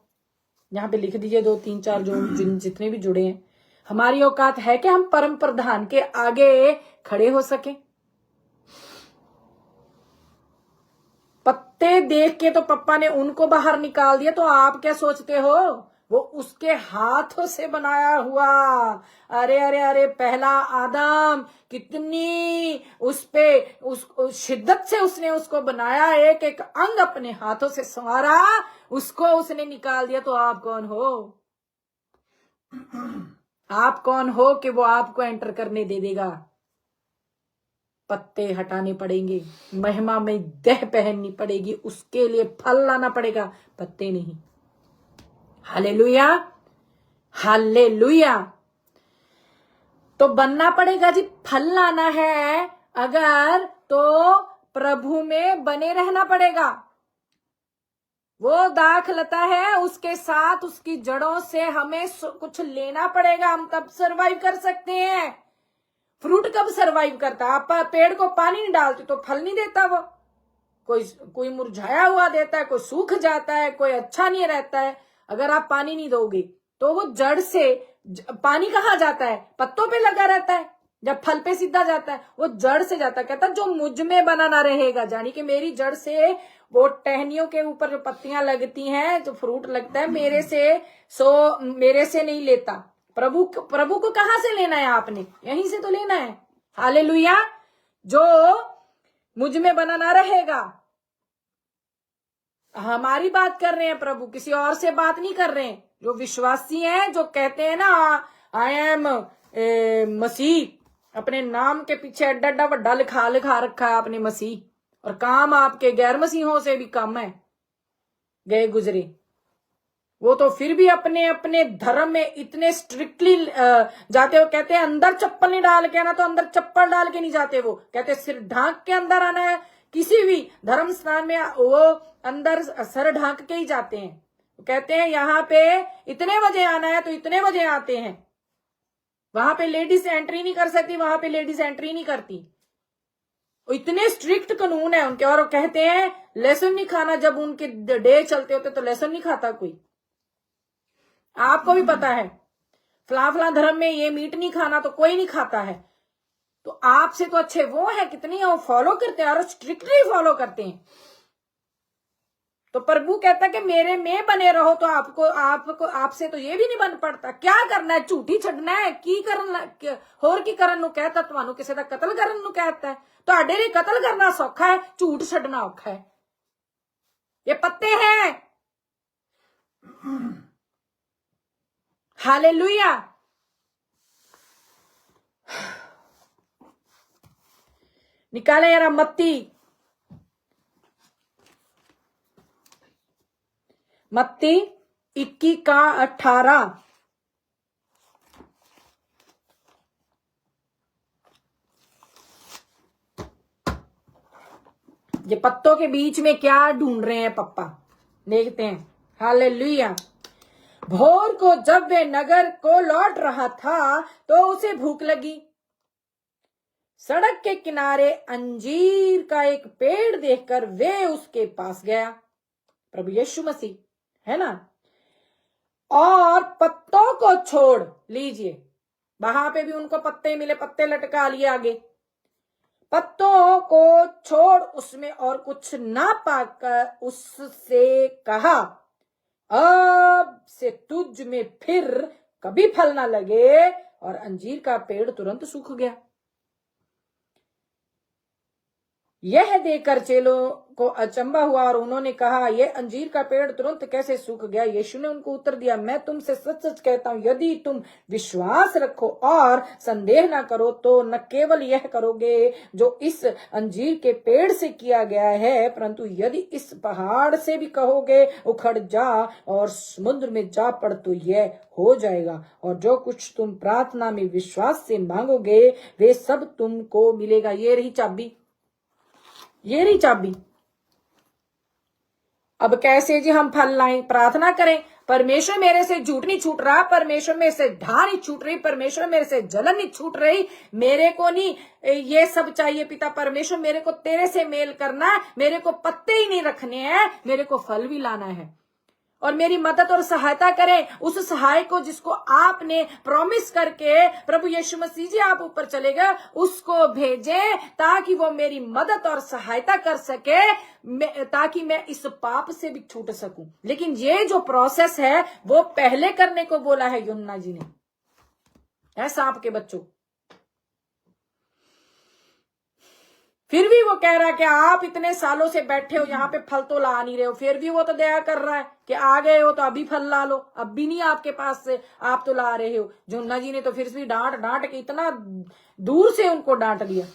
यहाँ पे लिख दीजिए 2 3 4 जो जितने भी जुड़े हैं, हमारी औकात है कि हम परम प्रधान के आगे खड़े हो सके? पत्ते देख के तो पप्पा ने उनको बाहर निकाल दिया, तो आप क्या सोचते हो वो उसके हाथों से बनाया हुआ? अरे अरे अरे, पहला आदम कितनी उस शिद्दत से उसने उसको बनाया, एक एक अंग अपने हाथों से संवारा, उसको उसने निकाल दिया, तो आप कौन हो? आप कौन हो कि वो आपको एंटर करने दे देगा? पत्ते हटाने पड़ेंगे, महिमा में देह पहननी पड़ेगी, उसके लिए फल लाना पड़ेगा, पत्ते नहीं। Hallelujah, hallelujah. तो बनना पड़ेगा जी, फल लाना है अगर, तो प्रभु में बने रहना पड़ेगा। वो दाखलता है, उसके साथ उसकी जड़ों से हमें कुछ लेना पड़ेगा, हम तब सरवाइव कर सकते हैं। फ्रूट कब सरवाइव करता है? आप पेड़ को पानी नहीं डालते तो फल नहीं देता वो। कोई मुरझाया हुआ देता है, कोई सूख जाता है, कोई अच्छा नहीं रहता है। अगर आप पानी नहीं दोगे तो वो जड़ से, पानी कहाँ जाता है? पत्तों पे लगा रहता है। जब फल पे सीधा जाता है वो जड़ से जाता है। कहता जो मुझ में बना ना रहेगा, जानी कि मेरी जड़ से वो टहनियों के ऊपर जो पत्तियां लगती हैं, जो फ्रूट लगता है, मेरे से नहीं लेता। प्रभु को कहां से लेना है? आपने यहीं से तो लेना है। हालेलुया। जो मुझ में बना ना रहेगा, हमारी बात कर रहे हैं प्रभु, किसी और से बात नहीं कर रहे हैं। जो विश्वासी हैं, जो कहते हैं ना आई एम मसीह, अपने नाम के पीछे अड्डा वड्डा लिखा रखा है आपने मसीह, और काम आपके गैर मसीहों से भी कम है गए गुजरे। वो तो फिर भी अपने अपने धर्म में इतने स्ट्रिक्टली जाते हो। कहते हैं अंदर चप्पल नहीं डाल के आना, तो अंदर चप्पल डाल के नहीं जाते। वो कहते सिर ढांक के अंदर आना है। किसी भी धर्म स्थान में वो अंदर सर ढांक के ही जाते हैं। कहते हैं यहाँ पे इतने बजे आना है तो इतने बजे आते हैं। वहां पे लेडीज एंट्री नहीं कर सकती, वहां पे लेडीज एंट्री नहीं करती। इतने स्ट्रिक्ट कानून है उनके। और कहते हैं लहसुन नहीं खाना, जब उनके डे चलते होते तो लहसुन नहीं खाता कोई। आपको भी पता है फला धर्म में ये मीट नहीं खाना, तो कोई नहीं खाता है। तो आपसे तो अच्छे वो है, कितनी वो फॉलो करते हैं और स्ट्रिक्टली फॉलो करते हैं। तो प्रभु कहता है कि मेरे में बने रहो, तो आपसे तो ये भी नहीं बन पड़ता। क्या करना है? झूठी छड़ना है की करना, होर की करन नु कहता, तुहानू किसी दा कतल करन नु कहता है। तुहाडे लिए कतल करना सौखा है, झूठ छड़ना औखा है। ये पत्ते हैं। हालेलुया। निकाले यार मत्ती 21:18। ये पत्तों के बीच में क्या ढूंढ रहे हैं पप्पा? देखते हैं। हालेलुया। भोर को जब वे नगर को लौट रहा था तो उसे भूख लगी। सड़क के किनारे अंजीर का एक पेड़ देखकर वे उसके पास गया। प्रभु यीशु मसीह है ना। और पत्तों को छोड़ लीजिए, वहां पे भी उनको पत्ते मिले, पत्ते लटका लिए आगे। पत्तों को छोड़ उसमें और कुछ ना पाकर उससे कहा, अब से तुझ में फिर कभी फल ना लगे। और अंजीर का पेड़ तुरंत सूख गया। यह देखकर चेलों को अचंभा हुआ और उन्होंने कहा, यह अंजीर का पेड़ तुरंत कैसे सूख गया? यीशु ने उनको उत्तर दिया, मैं तुमसे सच सच कहता हूं, यदि तुम विश्वास रखो और संदेह ना करो तो न केवल यह करोगे जो इस अंजीर के पेड़ से किया गया है, परंतु यदि इस पहाड़ से भी कहोगे उखड़ जा और समुद्र में जा पड़, तो यह हो जाएगा। और जो कुछ तुम प्रार्थना में विश्वास से मांगोगे वे सब तुमको मिलेगा। ये रही चाबी, ये रही चाबी। अब कैसे जी हम फल लाएं? प्रार्थना करें। परमेश्वर मेरे से झूठ नहीं छूट रहा, परमेश्वर मेरे से ढा नहीं छूट रही, परमेश्वर मेरे से जलन नहीं छूट रही। मेरे को नहीं ये सब चाहिए पिता परमेश्वर, मेरे को तेरे से मेल करना है, मेरे को पत्ते ही नहीं रखने हैं, मेरे को फल भी लाना है। और मेरी मदद और सहायता करें उस सहाय को जिसको आपने प्रॉमिस करके प्रभु यीशु मसीह जी आप ऊपर चले गए, उसको भेजे ताकि वो मेरी मदद और सहायता कर सके, ताकि मैं इस पाप से भी छूट सकूं। लेकिन ये जो प्रोसेस है वो पहले करने को बोला है यूहन्ना जी ने, है सांप के बच्चों। फिर भी वो कह रहा है कि आप इतने सालों से बैठे हो यहाँ पे, फल तो ला नहीं रहे हो। फिर भी वो तो दया कर रहा है कि आ गए हो तो अभी फल ला लो, अब भी नहीं आपके पास से, आप तो ला रहे हो। यूहन्ना जी ने तो फिर भी डांट के इतना दूर से उनको डांट दिया,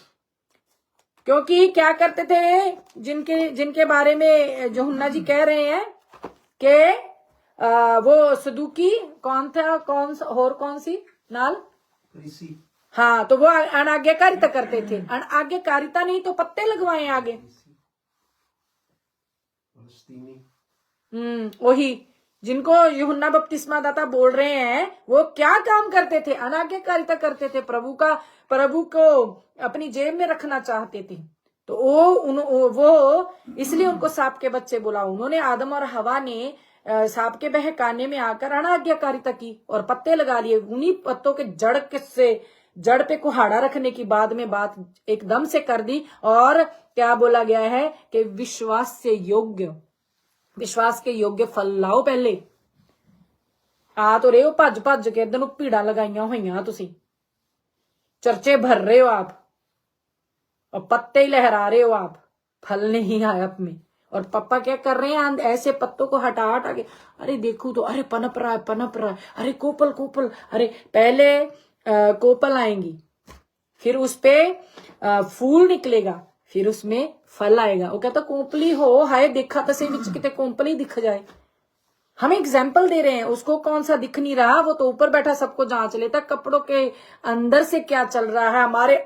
क्योंकि क्या करते थे, जिनके बारे में यूहन्ना जी कह रहे हैं कि वो सदूकी कौन था, कौन सी नाल, ऋषि, हाँ, तो वो अनाज्ञाकारिता करते थे। अनाज्ञाकारिता नहीं तो पत्ते लगवाए आगे। वही जिनको यूहन्ना बपतिस्मा दाता बोल रहे हैं, वो क्या काम करते थे, अनाज्ञाकारिता करते थे, प्रभु को अपनी जेब में रखना चाहते थे। तो वो इसलिए उनको सांप के बच्चे बोला। उन्होंने, आदम और हवा ने सांप के बहकाने में आकर अनाज्ञाकारिता की और पत्ते लगा लिए। उन्हीं पत्तों के जड़ पे कुहाड़ा रखने की बाद में बात एकदम से कर दी। और क्या बोला गया है कि विश्वास के योग्य फल लाओ पहले। आ तो रहे हो भज के, इधर भीड़ा लगाइया हुई, तुसी चर्चे भर रहे हो आप, और पत्ते ही लहरा रहे हो आप, फल नहीं आया आप में। और पापा क्या कर रहे हैं, ऐसे पत्तों को हटा के, अरे देखो तो, अरे पनप रहा है, अरे कोपल, अरे पहले कोपल आएंगी, फिर उस पे फूल निकलेगा, फिर उसमें फल आएगा। वो कहता कोपली हो, हाय देखा तो सही विच किते कोपली दिख जाए। हम एग्जाम्पल दे रहे हैं, उसको कौन सा दिख नहीं रहा, वो तो ऊपर बैठा सबको जांच लेता। कपड़ों के अंदर से क्या चल रहा है, हमारे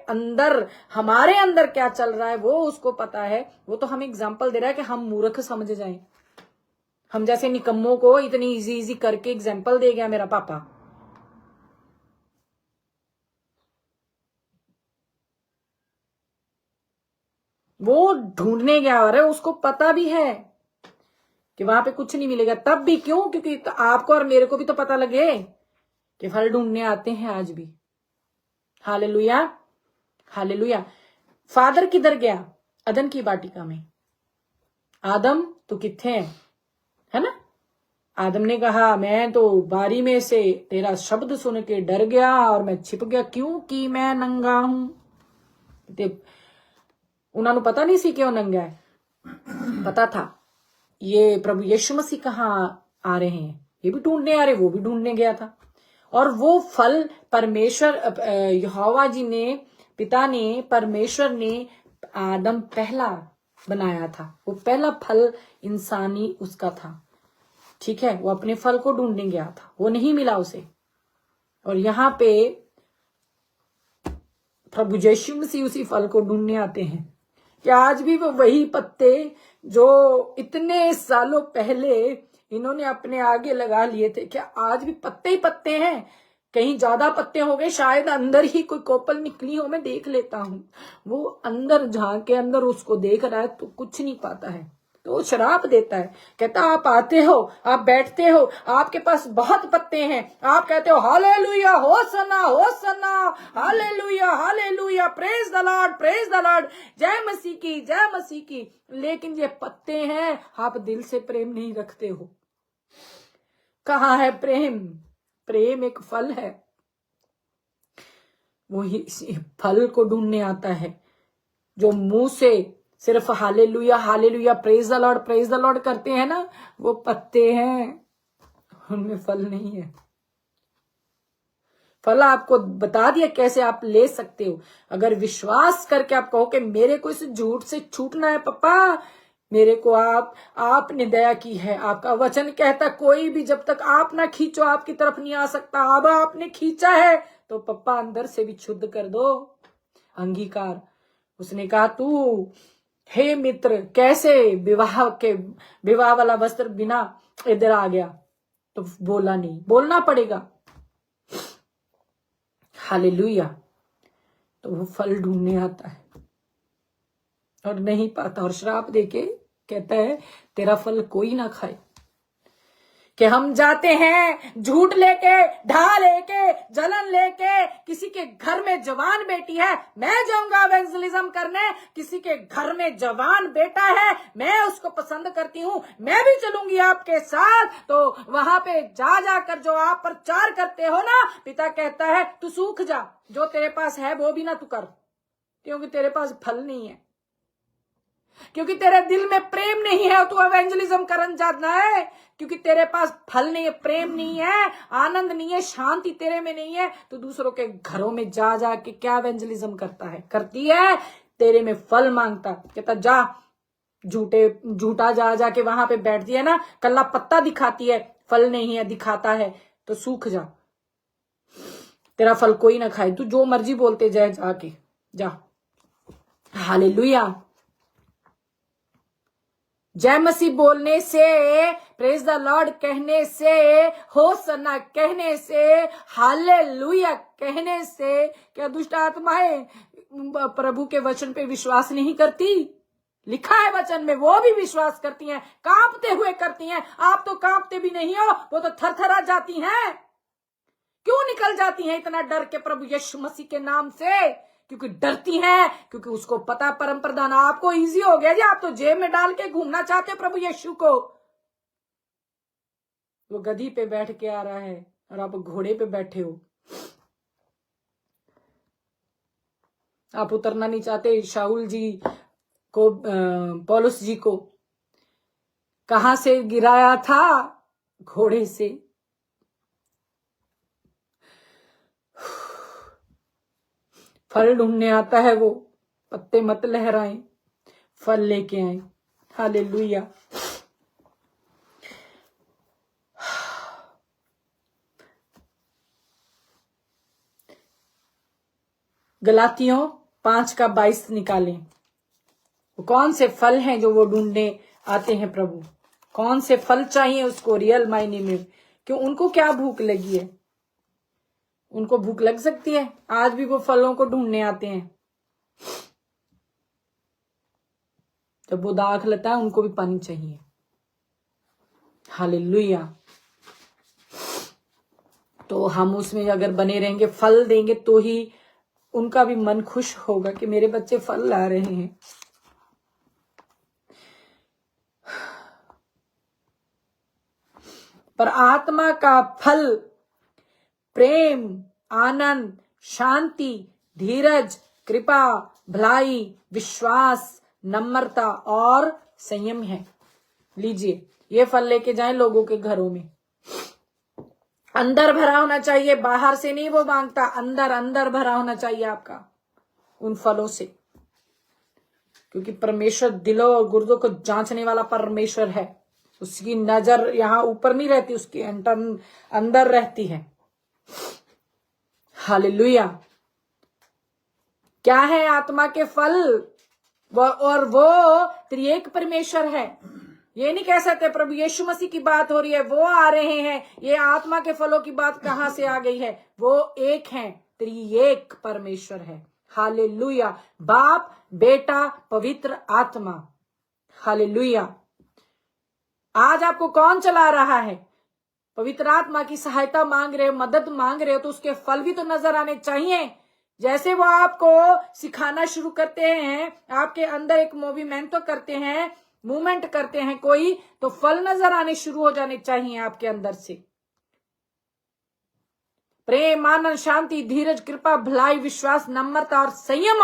अंदर क्या चल रहा है, वो उसको पता है। वो तो हम एग्जाम्पल दे रहा है कि हम मूर्ख समझ जाएं। हम जैसे निकम्मों को इतनी इजी करके एग्जाम्पल दे गया मेरा पापा। वो ढूंढने गया और उसको पता भी है कि वहां पे कुछ नहीं मिलेगा। तब भी क्यों, क्योंकि तो आपको और मेरे को भी तो पता लगे कि फल ढूंढने आते हैं आज भी। Hallelujah, hallelujah. फादर किधर गया, अदन की वाटिका में। आदम तू किथे है ना। आदम ने कहा मैं तो बारी में से तेरा शब्द सुन के डर गया और मैं छिप गया, क्योंकि मैं नंगा हूं। उन्होंने पता नहीं सी क्यों नंगा है, पता था ये प्रभु यीशु मसीह कहाँ आ रहे हैं, ये भी ढूंढने आ रहे, वो भी ढूंढने गया था। और वो फल परमेश्वर यहोवा जी ने, पिता ने, परमेश्वर ने आदम पहला बनाया था। वो पहला फल इंसानी उसका था, ठीक है। वो अपने फल को ढूंढने गया था, वो नहीं मिला उसे। और यहाँ पे प्रभु यीशु मसीह उसी फल को ढूंढने आते हैं कि आज भी वो वही पत्ते जो इतने सालों पहले इन्होंने अपने आगे लगा लिए थे, क्या आज भी पत्ते ही पत्ते हैं। कहीं ज्यादा पत्ते हो गए, शायद अंदर ही कोई कोपल निकली हो, मैं देख लेता हूं। वो अंदर झांक के अंदर उसको देख रहा है तो कुछ नहीं पाता है, तो वो श्राप देता है। कहता आप आते हो, आप बैठते हो, आपके पास बहुत पत्ते हैं, आप कहते हो hallelujah, Hosanna Hosanna, hallelujah hallelujah, praise the Lord, praise the Lord, जय मसीह की, जय मसीह की। लेकिन ये पत्ते हैं, आप दिल से प्रेम नहीं रखते हो। कहाँ है प्रेम? प्रेम एक फल है, वो इसी फल को ढूंढने आता है। जो मुंह से सिर्फ hallelujah hallelujah, praise the Lord करते हैं ना, वो पत्ते हैं, उनमें फल नहीं है। फल आपको बता दिया कैसे आप ले सकते हो। अगर विश्वास करके आप कहो कि मेरे को इस झूठ से छूटना है पापा, मेरे को आपने दया की है। आपका वचन कहता कोई भी जब तक आप ना खींचो आपकी तरफ नहीं आ सकता। अब आपने खींचा है तो पप्पा अंदर से भी शुद्ध कर दो। अंगीकार। उसने कहा तू हे मित्र कैसे विवाह वाला वस्त्र बिना इधर आ गया, तो बोला नहीं, बोलना पड़ेगा। हालेलुया। तो वो फल ढूंढने आता है और नहीं पाता, और श्राप देके कहता है तेरा फल कोई ना खाए। कि हम जाते हैं झूठ लेके, ढा लेके, जलन लेके, किसी के घर में जवान बेटी है, मैं जाऊंगा एवेंजलिज्म करने, किसी के घर में जवान बेटा है, मैं उसको पसंद करती हूँ, मैं भी चलूंगी आपके साथ। तो वहां पे जाकर जो आप प्रचार करते हो ना, पिता कहता है तू सूख जा, जो तेरे पास है वो भी ना तू कर, क्योंकि तेरे पास फल नहीं है। क्योंकि तेरे दिल में प्रेम नहीं है, तू एवेंजलिज्म करन जाना है, क्योंकि तेरे पास फल नहीं है, प्रेम नहीं है, आनंद नहीं है, शांति तेरे में नहीं है, तो दूसरों के घरों में जा जा के क्या एवेंजलिज्म करता है, करती है, तेरे में फल मांगता, कहता जा झूठा जा जाके वहां पे बैठती है ना, कल्ला पत्ता दिखाती है, फल नहीं है, दिखाता है, तो सूख जा, तेरा फल कोई ना खाए, तू जो मर्जी बोलते जाए जाके जा। हालेलुया। जय मसीह बोलने से, प्रेज द लॉर्ड कहने से, होसन्ना कहने से, हालेलुया कहने से क्या दुष्ट आत्माएं प्रभु के वचन पे विश्वास नहीं करती? लिखा है वचन में, वो भी विश्वास करती हैं, कांपते हुए करती हैं। आप तो कांपते भी नहीं हो, वो तो थरथरा जाती हैं। क्यों निकल जाती हैं इतना डर के प्रभु यीशु मसीह के नाम से? क्योंकि डरती हैं, क्योंकि उसको पता परम प्रधान। आपको इजी हो गया जी, आप तो जेब में डाल के घूमना चाहते प्रभु यीशु को। वो गधी पे बैठ के आ रहा है और आप घोड़े पे बैठे हो। आप उतरना नहीं चाहते। शाऊल जी को, पौलुस जी को कहां से गिराया था? घोड़े से। फल ढूंढने आता है वो, पत्ते मत लहराएं, फल लेके आए। हालेलुया। गलातियों 5:22 निकालें। वो कौन से फल हैं जो वो ढूंढने आते हैं प्रभु? कौन से फल चाहिए उसको रियल मायने में? क्यों, उनको क्या भूख लगी है? उनको भूख लग सकती है, आज भी वो फलों को ढूंढने आते हैं। जब वो दाख लेता है, उनको भी पानी चाहिए। हालेलुया। तो हम उसमें अगर बने रहेंगे, फल देंगे, तो ही उनका भी मन खुश होगा कि मेरे बच्चे फल ला रहे हैं। पर आत्मा का फल प्रेम, आनंद, शांति, धीरज, कृपा, भलाई, विश्वास, नम्रता और संयम है। लीजिए, ये फल लेके जाएं लोगों के घरों में। अंदर भरा होना चाहिए, बाहर से नहीं वो मांगता, अंदर अंदर भरा होना चाहिए आपका उन फलों से। क्योंकि परमेश्वर दिलों और गुर्दों को जांचने वाला परमेश्वर है। उसकी नजर यहाँ ऊपर नहीं रहती, उसकी अंदर रहती है। हालेलुया। क्या है आत्मा के फल? और वो त्रिएक परमेश्वर है। ये नहीं कह सकते प्रभु यीशु मसीह की बात हो रही है, वो आ रहे हैं, ये आत्मा के फलों की बात कहां से आ गई है? वो एक है, त्रिएक परमेश्वर है। हालेलुया। बाप, बेटा, पवित्र आत्मा। हालेलुया। आज आपको कौन चला रहा है? पवित्र आत्मा की सहायता मांग रहे हो, मदद मांग रहे हो, तो उसके फल भी तो नजर आने चाहिए। जैसे वो आपको सिखाना शुरू करते हैं, आपके अंदर एक मूवमेंट करते हैं, मूवमेंट करते हैं कोई, तो फल नजर आने शुरू हो जाने चाहिए आपके अंदर से। प्रेम, आनंद, शांति, धीरज, कृपा, भलाई, विश्वास, नम्रता और संयम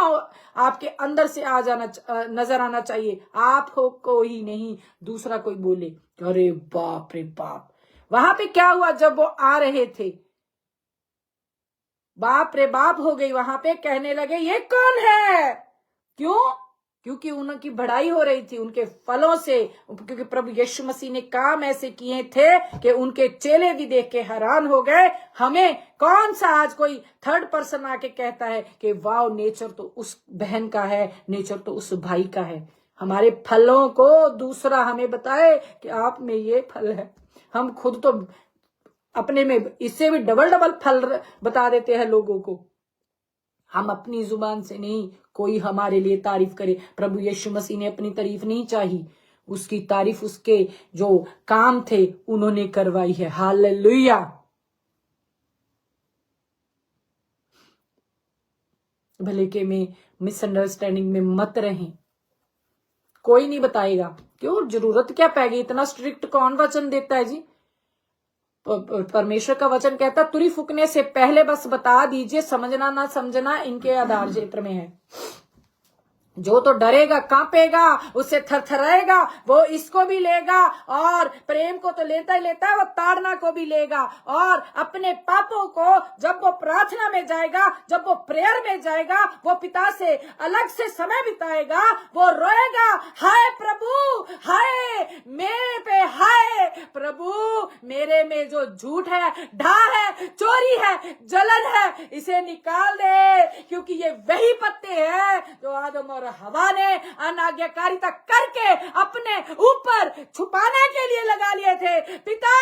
आपके अंदर से आ जाना, नजर आना चाहिए। आप हो कोई नहीं, दूसरा कोई बोले अरे बाप रे बाप। वहां पे क्या हुआ? जब वो आ रहे थे, बाप रे बाप हो गई। वहां पे कहने लगे ये कौन है? क्यों? क्योंकि उनकी बढ़ाई हो रही थी उनके फलों से। क्योंकि प्रभु यीशु मसीह ने काम ऐसे किए थे कि उनके चेले भी देख के हैरान हो गए। हमें कौन सा आज कोई थर्ड पर्सन आके कहता है कि वाह, नेचर तो उस बहन का है, नेचर तो उस भाई का है। हमारे फलों को दूसरा हमें बताए कि आप में ये फल है। हम खुद तो अपने में इससे भी डबल डबल फल बता देते हैं लोगों को। हम अपनी जुबान से नहीं, कोई हमारे लिए तारीफ करे। प्रभु यीशु मसीह ने अपनी तारीफ नहीं चाही, उसकी तारीफ उसके जो काम थे उन्होंने करवाई है। हालेलुया। भले के में मिसअंडरस्टैंडिंग में मत रहें। कोई नहीं बताएगा, क्यों? जरूरत क्या पै गई? इतना स्ट्रिक्ट कौन वचन देता है जी? परमेश्वर का वचन कहता तुरी फूकने से पहले बस बता दीजिए, समझना ना समझना इनके आधार क्षेत्र में है। जो तो डरेगा, कांपेगा, उससे थरथराएगा, वो इसको भी लेगा, और प्रेम को तो लेता ही लेता है, वो ताड़ना को भी लेगा। और अपने पापों को जब वो प्रार्थना में जाएगा, जब वो प्रेयर में जाएगा, वो पिता से अलग से समय बिताएगा, वो रोएगा, हाय प्रभु, हाय मेरे पे, हाय प्रभु मेरे में जो झूठ है, ढा है, चोरी है, जलन है, इसे निकाल दे, क्योंकि ये वही पत्ते हैं जो आदम और हवा ने अनाज्ञाकारिता करके अपने ऊपर छुपाने के लिए लगा लिए थे। पिता,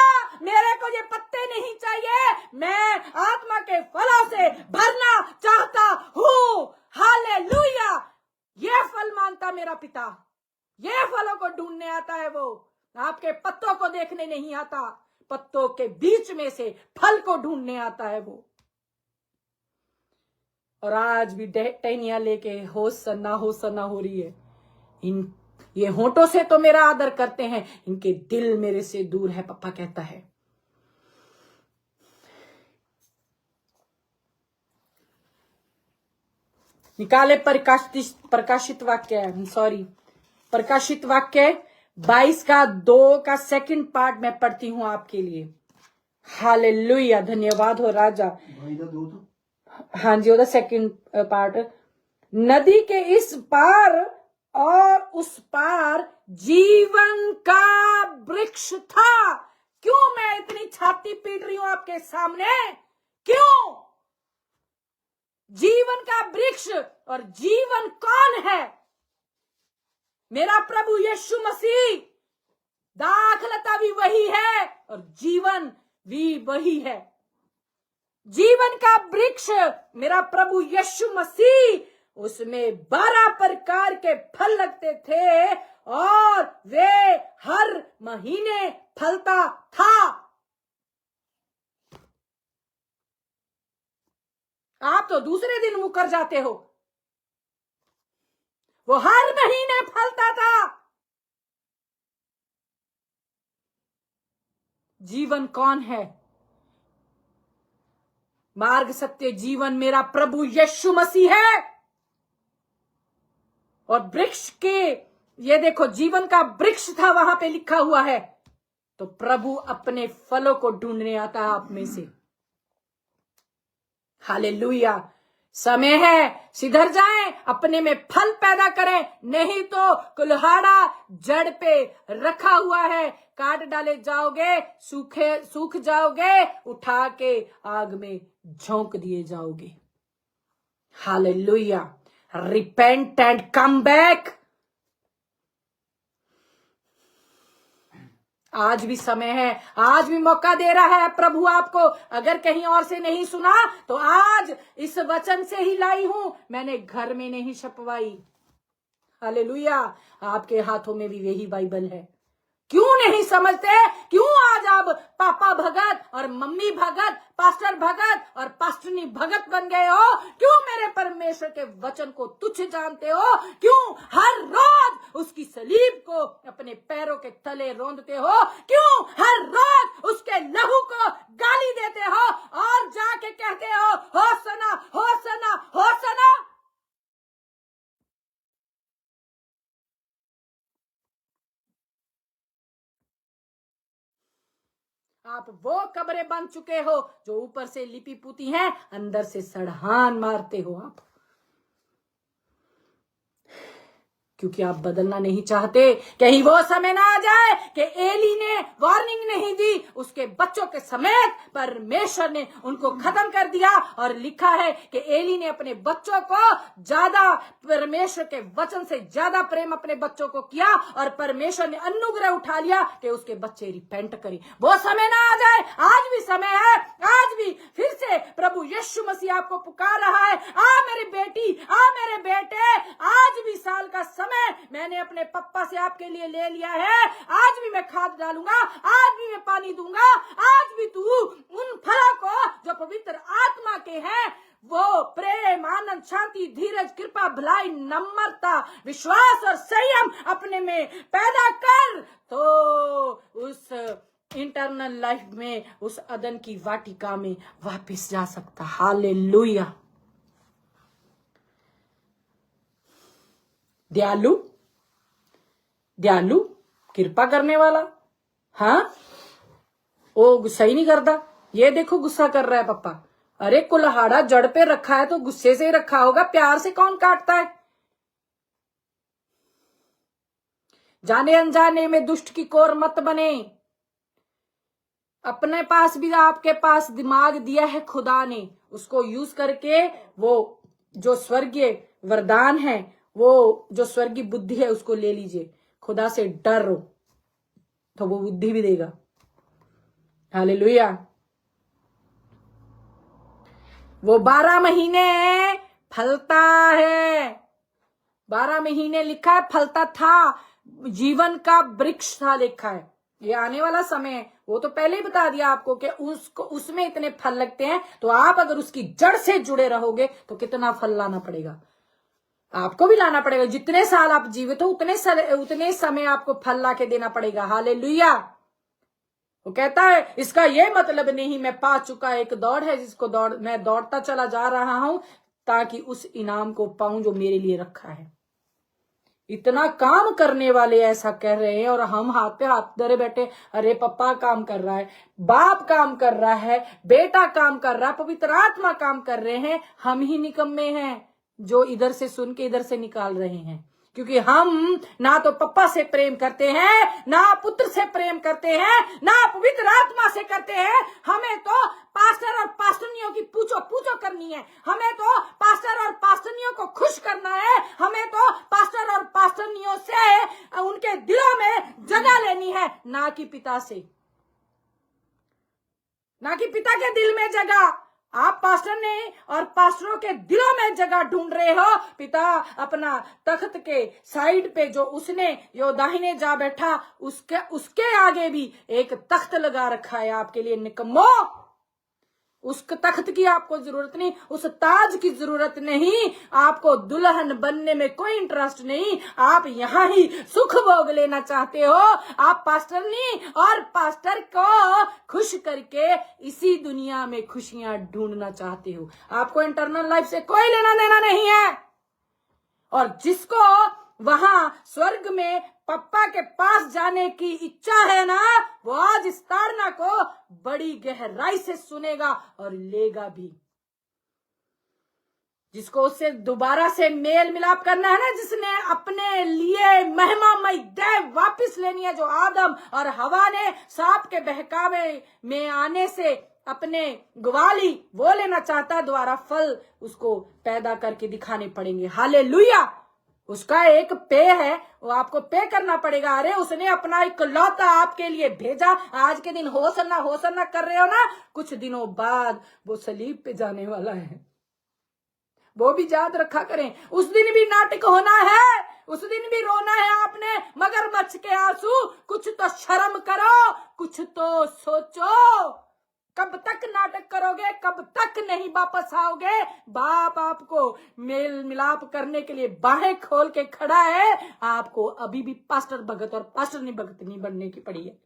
मेरे को ये पत्ते नहीं चाहिए, मैं आत्मा के फलों से भरना चाहता हूँ। हालेलुया। ये फल मांगता मेरा पिता, ये फलों को ढूंढने आता है। वो आपके पत्तों को देखने नहीं आता, पत्तों के बीच में से फल को ढूंढने आता है वो। और आज भी टहनियां लेके होसन्ना होसन्ना हो रही है। ये होंठों से तो मेरा आदर करते हैं, इनके दिल मेरे से दूर है, पापा कहता है। निकाले प्रकाशित वाक्य, सॉरी, प्रकाशित वाक्य 22 का 2 का सेकंड पार्ट मैं पढ़ती हूं आपके लिए। हालेलुया, धन्यवाद हो राजा। हाँ जी, ओदा सेकंड पार्ट। नदी के इस पार और उस पार जीवन का वृक्ष था। क्यों मैं इतनी छाती पीट रही हूं आपके सामने? क्यों? जीवन का वृक्ष, और जीवन कौन है? मेरा प्रभु यीशु मसीह। दाखलता भी वही है और जीवन भी वही है। जीवन का वृक्ष मेरा प्रभु यीशु मसीह, उसमें 12 प्रकार के फल लगते थे और वे हर महीने फलता था। आप तो दूसरे दिन मुकर जाते हो, वो हर महीने फलता था। जीवन कौन है? मार्ग, सत्य, जीवन मेरा प्रभु यीशु मसीह है। और वृक्ष के, ये देखो, जीवन का वृक्ष था वहां पे लिखा हुआ है। तो प्रभु अपने फलों को ढूंढने आता है आप में से। हालेलुया। समय है, सिधर जाएं, अपने में फल पैदा करें, नहीं तो कुल्हाड़ा जड़ पे रखा हुआ है, काट डाले जाओगे, सूख जाओगे, उठा के आग में झोंक दिए जाओगे। Hallelujah. Repent and come back. आज भी समय है, आज भी मौका दे रहा है प्रभु आपको। अगर कहीं और से नहीं सुना तो आज इस वचन से ही लाई हूं, मैंने घर में नहीं छपवाई। हालेलुया। आपके हाथों में भी यही बाइबल है। क्यों नहीं समझते? क्यों आज आप पापा भगत और मम्मी भगत, पास्टर भगत और पास्टरनी भगत बन गए हो? क्यों मेरे परमेश्वर के वचन को तुच्छ जानते हो? क्यों हर रोज उसकी सलीब को अपने पैरों के तले रौंदते हो? क्यों हर रोज उसके लहू को गाली देते हो और जाके कहते हो होसना होसना होसना? आप वो कब्रें बन चुके हो जो ऊपर से लिपी पुती हैं, अंदर से सड़हान मारते हो आप, क्योंकि आप बदलना नहीं चाहते। कहीं वो समय ना आ जाए कि एली ने वार्निंग नहीं दी, उसके बच्चों के समेत परमेश्वर ने उनको खत्म कर दिया। और लिखा है कि एली ने अपने बच्चों को ज्यादा, परमेश्वर के वचन से ज्यादा प्रेम अपने बच्चों को किया, और परमेश्वर ने अनुग्रह उठा लिया कि उसके बच्चे रिपेंट करें। वो समय ना आ जाए। आज भी समय है, आज भी फिर से प्रभु यीशु मसीह आपको पुकार रहा है। आ मेरी बेटी, आ मेरे बेटे, आज भी साल का समय मैंने अपने पप्पा से आपके लिए ले लिया है। आज भी मैं खाद डालूंगा, आज भी मैं पानी दूंगा, आज भी तू उन फलों को जो पवित्र आत्मा के हैं, वो प्रेम, आनंद, शांति, धीरज, कृपा, भलाई, नम्रता, विश्वास और संयम अपने में पैदा कर, तो उस इंटरनल लाइफ में, उस अदन की वाटिका में वापस जा सकता। हालेलुया। दयालु, दयालु, कृपा करने वाला। हाँ, वो गुस्सा ही नहीं करता। ये देखो गुस्सा कर रहा है पप्पा। अरे कुल्हाड़ा जड़ पे रखा है तो गुस्से से ही रखा होगा, प्यार से कौन काटता है। जाने अनजाने में दुष्ट की कोर मत बने। अपने पास भी आपके पास दिमाग दिया है खुदा ने, उसको यूज करके वो जो स्वर्गीय वरदान है, वो जो स्वर्गीय बुद्धि है उसको ले लीजिए। खुदा से डरो तो वो बुद्धि भी देगा। हालेलुया। वो 12 महीने फलता है, 12 महीने लिखा है, फलता था, जीवन का वृक्ष था लिखा है। ये आने वाला समय है, वो तो पहले ही बता दिया आपको कि उसको उसमें इतने फल लगते हैं। तो आप अगर उसकी जड़ से जुड़े रहोगे तो कितना फल लाना पड़ेगा, आपको भी लाना पड़ेगा। जितने साल आप जीवित हो उतने समय आपको फल ला के देना पड़ेगा। हालेलुया। वो कहता है इसका ये मतलब नहीं मैं पा चुका, एक दौड़ है जिसको मैं दौड़ता चला जा रहा हूं ताकि उस इनाम को पाऊं जो मेरे लिए रखा है। इतना काम करने वाले ऐसा कह रहे हैं और हम हाथ पे हाथ धरे बैठे। अरे पप्पा काम कर रहा है, बाप काम कर रहा है, बेटा काम कर रहा है, पवित्र आत्मा काम कर रहे हैं। हम ही निकम्मे हैं जो इधर से सुन के इधर से निकाल रहे हैं, क्योंकि हम ना तो पप्पा से प्रेम करते हैं, ना पुत्र से प्रेम करते हैं, ना पवित्र आत्मा से करते हैं। हमें तो पास्टर और पास्टरनियों की पूछो करनी है, हमें तो पास्टर और पास्टरनियों को खुश करना है, हमें तो पास्टर और पास्टरनियों से उनके दिलों में जगह लेनी है, ना कि पिता से, ना कि पिता के दिल में जगह। आप पास्टर ने और पास्टरों के दिलों में जगह ढूंढ रहे हो। पिता अपना तख्त के साइड पे जो उसने यो दाहिने जा बैठा, उसके आगे भी एक तख्त लगा रखा है आपके लिए। निकम्मो, उस तख्त की आपको जरूरत नहीं, उस ताज की जरूरत नहीं, आपको दुल्हन बनने में कोई इंटरेस्ट नहीं। आप यहां ही सुख भोग लेना चाहते हो। आप पास्टर नहीं और पास्टर को खुश करके इसी दुनिया में खुशियां ढूंढना चाहते हो। आपको इंटरनल लाइफ से कोई लेना देना नहीं है। और जिसको वहां स्वर्ग में पप्पा के पास जाने की इच्छा है ना, वो आज इस ताड़ना को बड़ी गहराई से सुनेगा और लेगा भी। जिसको उससे दोबारा से मेल मिलाप करना है ना, जिसने अपने लिए महिमामय देव वापस लेनी है, जो आदम और हवा ने सांप के बहकावे में आने से अपने गवा ली, वो लेना चाहता है दोबारा फल, उसको पैदा करके दिखाने पड़ेंगे। हालेलुया। उसका एक पे है, वो आपको पे करना पड़ेगा। अरे उसने अपना इकलौता आपके लिए भेजा। आज के दिन होसन्ना कर रहे हो ना, कुछ दिनों बाद वो सलीब पे जाने वाला है, वो भी याद रखा करें। उस दिन भी नाटक होना है, उस दिन भी रोना है आपने, मगरमच्छ के आंसू। कुछ तो शर्म करो, कुछ तो सोचो। कब तक नाटक करोगे, कब तक नहीं वापस आओगे। बाप आपको मेल मिलाप करने के लिए बाहें खोल के खड़ा है। आपको अभी भी पास्टर भगत और पास्टर भगत नहीं बनने की पड़ी है।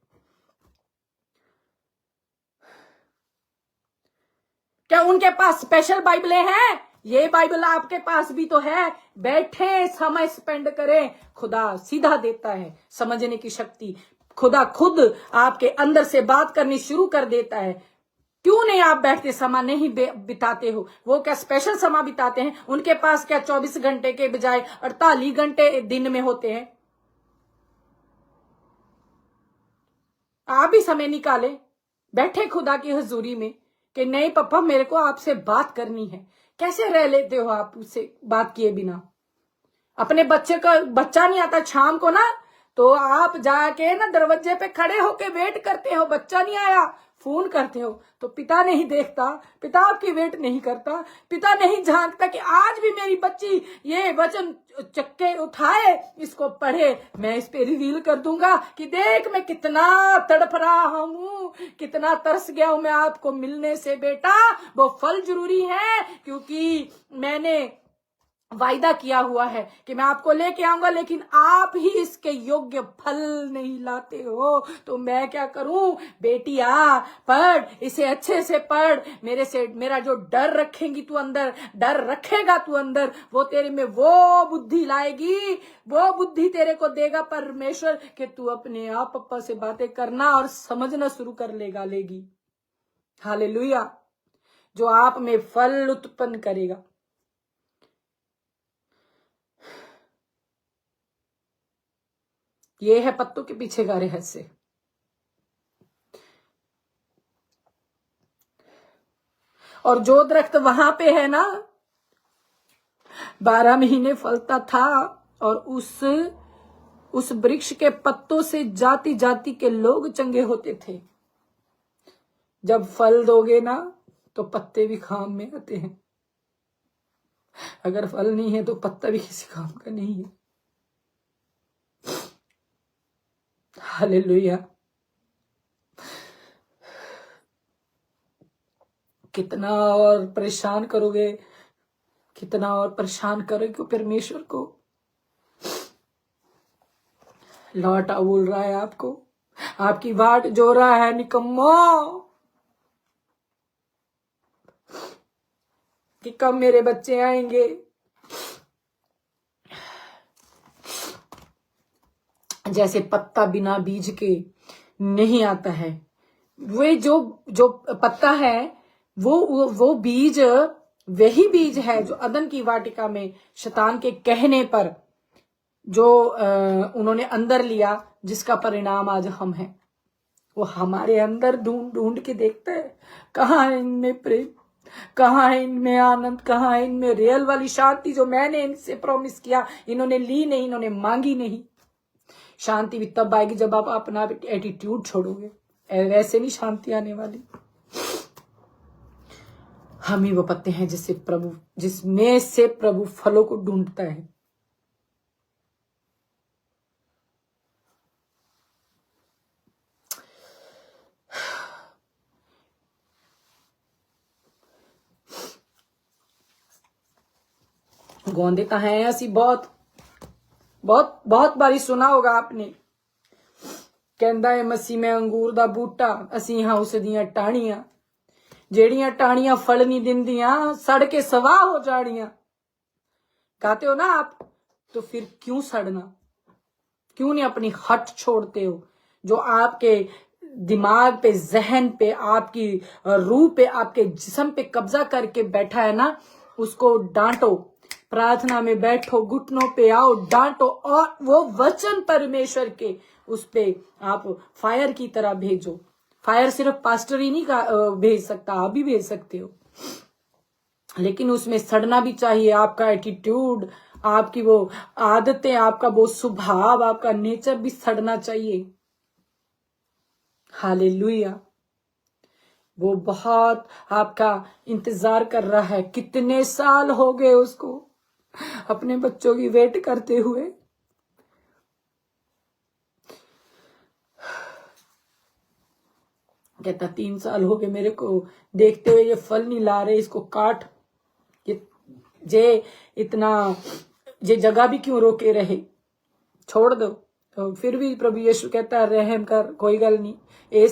क्या उनके पास स्पेशल बाइबलें हैं? ये बाइबल आपके पास भी तो है। बैठे समय स्पेंड करें, खुदा सीधा देता है समझने की शक्ति। खुदा खुद आपके अंदर से बात करनी शुरू कर देता है। क्यों नहीं आप बैठते, समय नहीं बिताते हो? वो क्या स्पेशल समय बिताते हैं? उनके पास क्या 24 घंटे के बजाय 48 घंटे दिन में होते हैं? आप भी समय निकालें, बैठे खुदा की हजूरी में कि नहीं पप्पा मेरे को आपसे बात करनी है। कैसे रह लेते हो आप उससे बात किए बिना? अपने बच्चे का बच्चा नहीं आता शाम को ना, तो आप जाके ना दरवाजे पे खड़े होके वेट करते हो, बच्चा नहीं आया, फोन करते हो, तो पिता नहीं देखता, पिता आपकी वेट नहीं करता, पिता नहीं झांकता कि आज भी मेरी बच्ची ये वचन चक्के उठाए, इसको पढ़े, मैं इस पे रिवील कर दूंगा कि देख मैं कितना तड़प रहा हूं, कितना तरस गया हूं मैं आपको मिलने से। बेटा वो फल जरूरी है, क्योंकि मैंने वायदा किया हुआ है कि मैं आपको लेके आऊंगा, लेकिन आप ही इसके योग्य फल नहीं लाते हो, तो मैं क्या करूं? बेटी आ, पढ़, इसे अच्छे से पढ़, मेरा जो डर रखेंगी तू अंदर, डर रखेगा तू अंदर, वो तेरे में वो बुद्धि लाएगी, वो बुद्धि तेरे को देगा परमेश्वर कि तू अपने आप पापा से बातें करना और समझना शुरू कर लेगी। हालेलुया। जो आप में फल उत्पन्न करेगा। ये है पत्तों के पीछे का रहस्य। और जो दरख्त वहां पे है ना, 12 महीने फलता था, और उस वृक्ष के पत्तों से जाति जाति के लोग चंगे होते थे। जब फल दोगे ना तो पत्ते भी काम में आते हैं। अगर फल नहीं है तो पत्ता भी किसी काम का नहीं है। हालेलुया। कितना और परेशान करोगे, कितना और परेशान करोगे परमेश्वर को। लौटा बोल रहा है आपको, आपकी बाट जो रहा है निकम्मो, कि कब मेरे बच्चे आएंगे। जैसे पत्ता बिना बीज के नहीं आता है, वे जो पत्ता है वो बीज वही बीज है जो अदन की वाटिका में शैतान के कहने पर जो उन्होंने अंदर लिया, जिसका परिणाम आज हम हैं। वो हमारे अंदर ढूंढ ढूंढ के देखता है, कहाँ है इनमें प्रेम, कहाँ है इनमें आनंद, कहाँ है इनमें रियल वाली शांति जो मैंने इनसे प्रॉमिस किया। इन्होंने ली नहीं, इन्होंने मांगी नहीं। शांति भी तब आएगी जब आप अपना एटीट्यूड छोड़ोगे, वैसे नहीं शांति आने वाली। हम ही वो पत्ते हैं जिसमें से प्रभु फलों को ढूंढता है। गौंदे तो हैं ऐसी बहुत बहुत बहुत बारी सुना होगा आपने। कहंदा है मसीह में अंगूर दा बूटा, असी हाँ उस दियां टाणियां, जेड़ियां टाणियां फल नहीं दिंदियां, सड़ के सवाह हो जाड़ियां। कहते हो ना आप, तो फिर क्यों सड़ना? क्यों नहीं अपनी हट छोड़ते हो? जो आपके दिमाग पे, जहन पे, आपकी रूह पे, आपके जिस्म पे कब्जा करके बैठा है ना, उसको डांटो। प्रार्थना में बैठो, घुटनों पे आओ, डांटो, और वो वचन परमेश्वर के उस पे आप फायर की तरह भेजो। फायर सिर्फ पास्टर ही नहीं भेज सकता, आप भी भेज सकते हो, लेकिन उसमें सड़ना भी चाहिए। आपका एटीट्यूड, आपकी वो आदतें, आपका वो स्वभाव, आपका नेचर भी सड़ना चाहिए। हालेलुया। वो बहुत आपका इंतजार कर रहा है। कितने साल हो गए उसको अपने बच्चों की वेट करते हुए। कहता 3 साल हो गए मेरे को देखते हुए, ये फल नहीं ला रहे, इसको काट। ये जगह भी क्यों रोके रहे, छोड़ दो। तो फिर भी प्रभु यीशु कहता है रहम कर, कोई गल नहीं, 1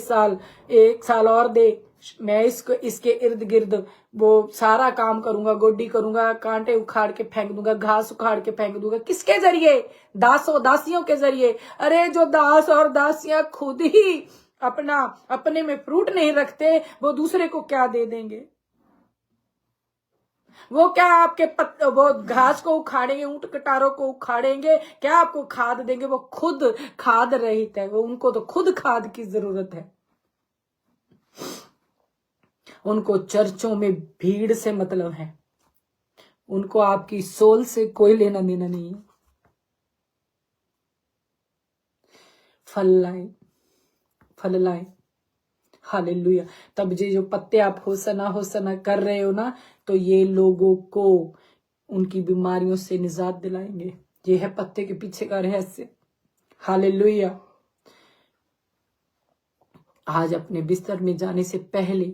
साल और दे, मैं इसके इर्द गिर्द वो सारा काम करूंगा, गोडी करूंगा, कांटे उखाड़ के फेंक दूंगा, घास उखाड़ के फेंक दूंगा। किसके जरिए? दासियों के जरिए। अरे जो दास और दासियां खुद ही अपने में फ्रूट नहीं रखते, वो दूसरे को क्या दे देंगे? वो क्या आपके वो घास को उखाड़ेंगे, ऊंट कटारों को उखाड़ेंगे, क्या आपको खाद देंगे? वो खुद खाद रहित है, वो उनको तो खुद खाद की जरूरत है। उनको चर्चों में भीड़ से मतलब है, उनको आपकी सोल से कोई लेना देना नहीं है। फल लाए। हालेलुया। तब ये जो पत्ते आप होसना कर रहे हो ना, तो ये लोगों को उनकी बीमारियों से निजात दिलाएंगे। ये है पत्ते के पीछे का रहस्य। हालेलुया। आज अपने बिस्तर में जाने से पहले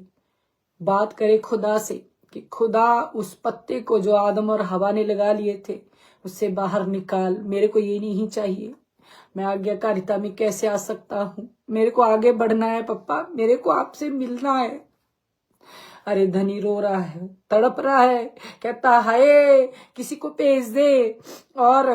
बात करें खुदा से कि खुदा उस पत्ते को जो आदम और हवा ने लगा लिए थे उससे बाहर निकाल, मेरे को ये नहीं चाहिए। मैं आज्ञाकारिता में कैसे आ सकता हूँ? मेरे को आगे बढ़ना है पप्पा, मेरे को आपसे मिलना है। अरे धनी रो रहा है, तड़प रहा है, कहता हाय किसी को भेज दे, और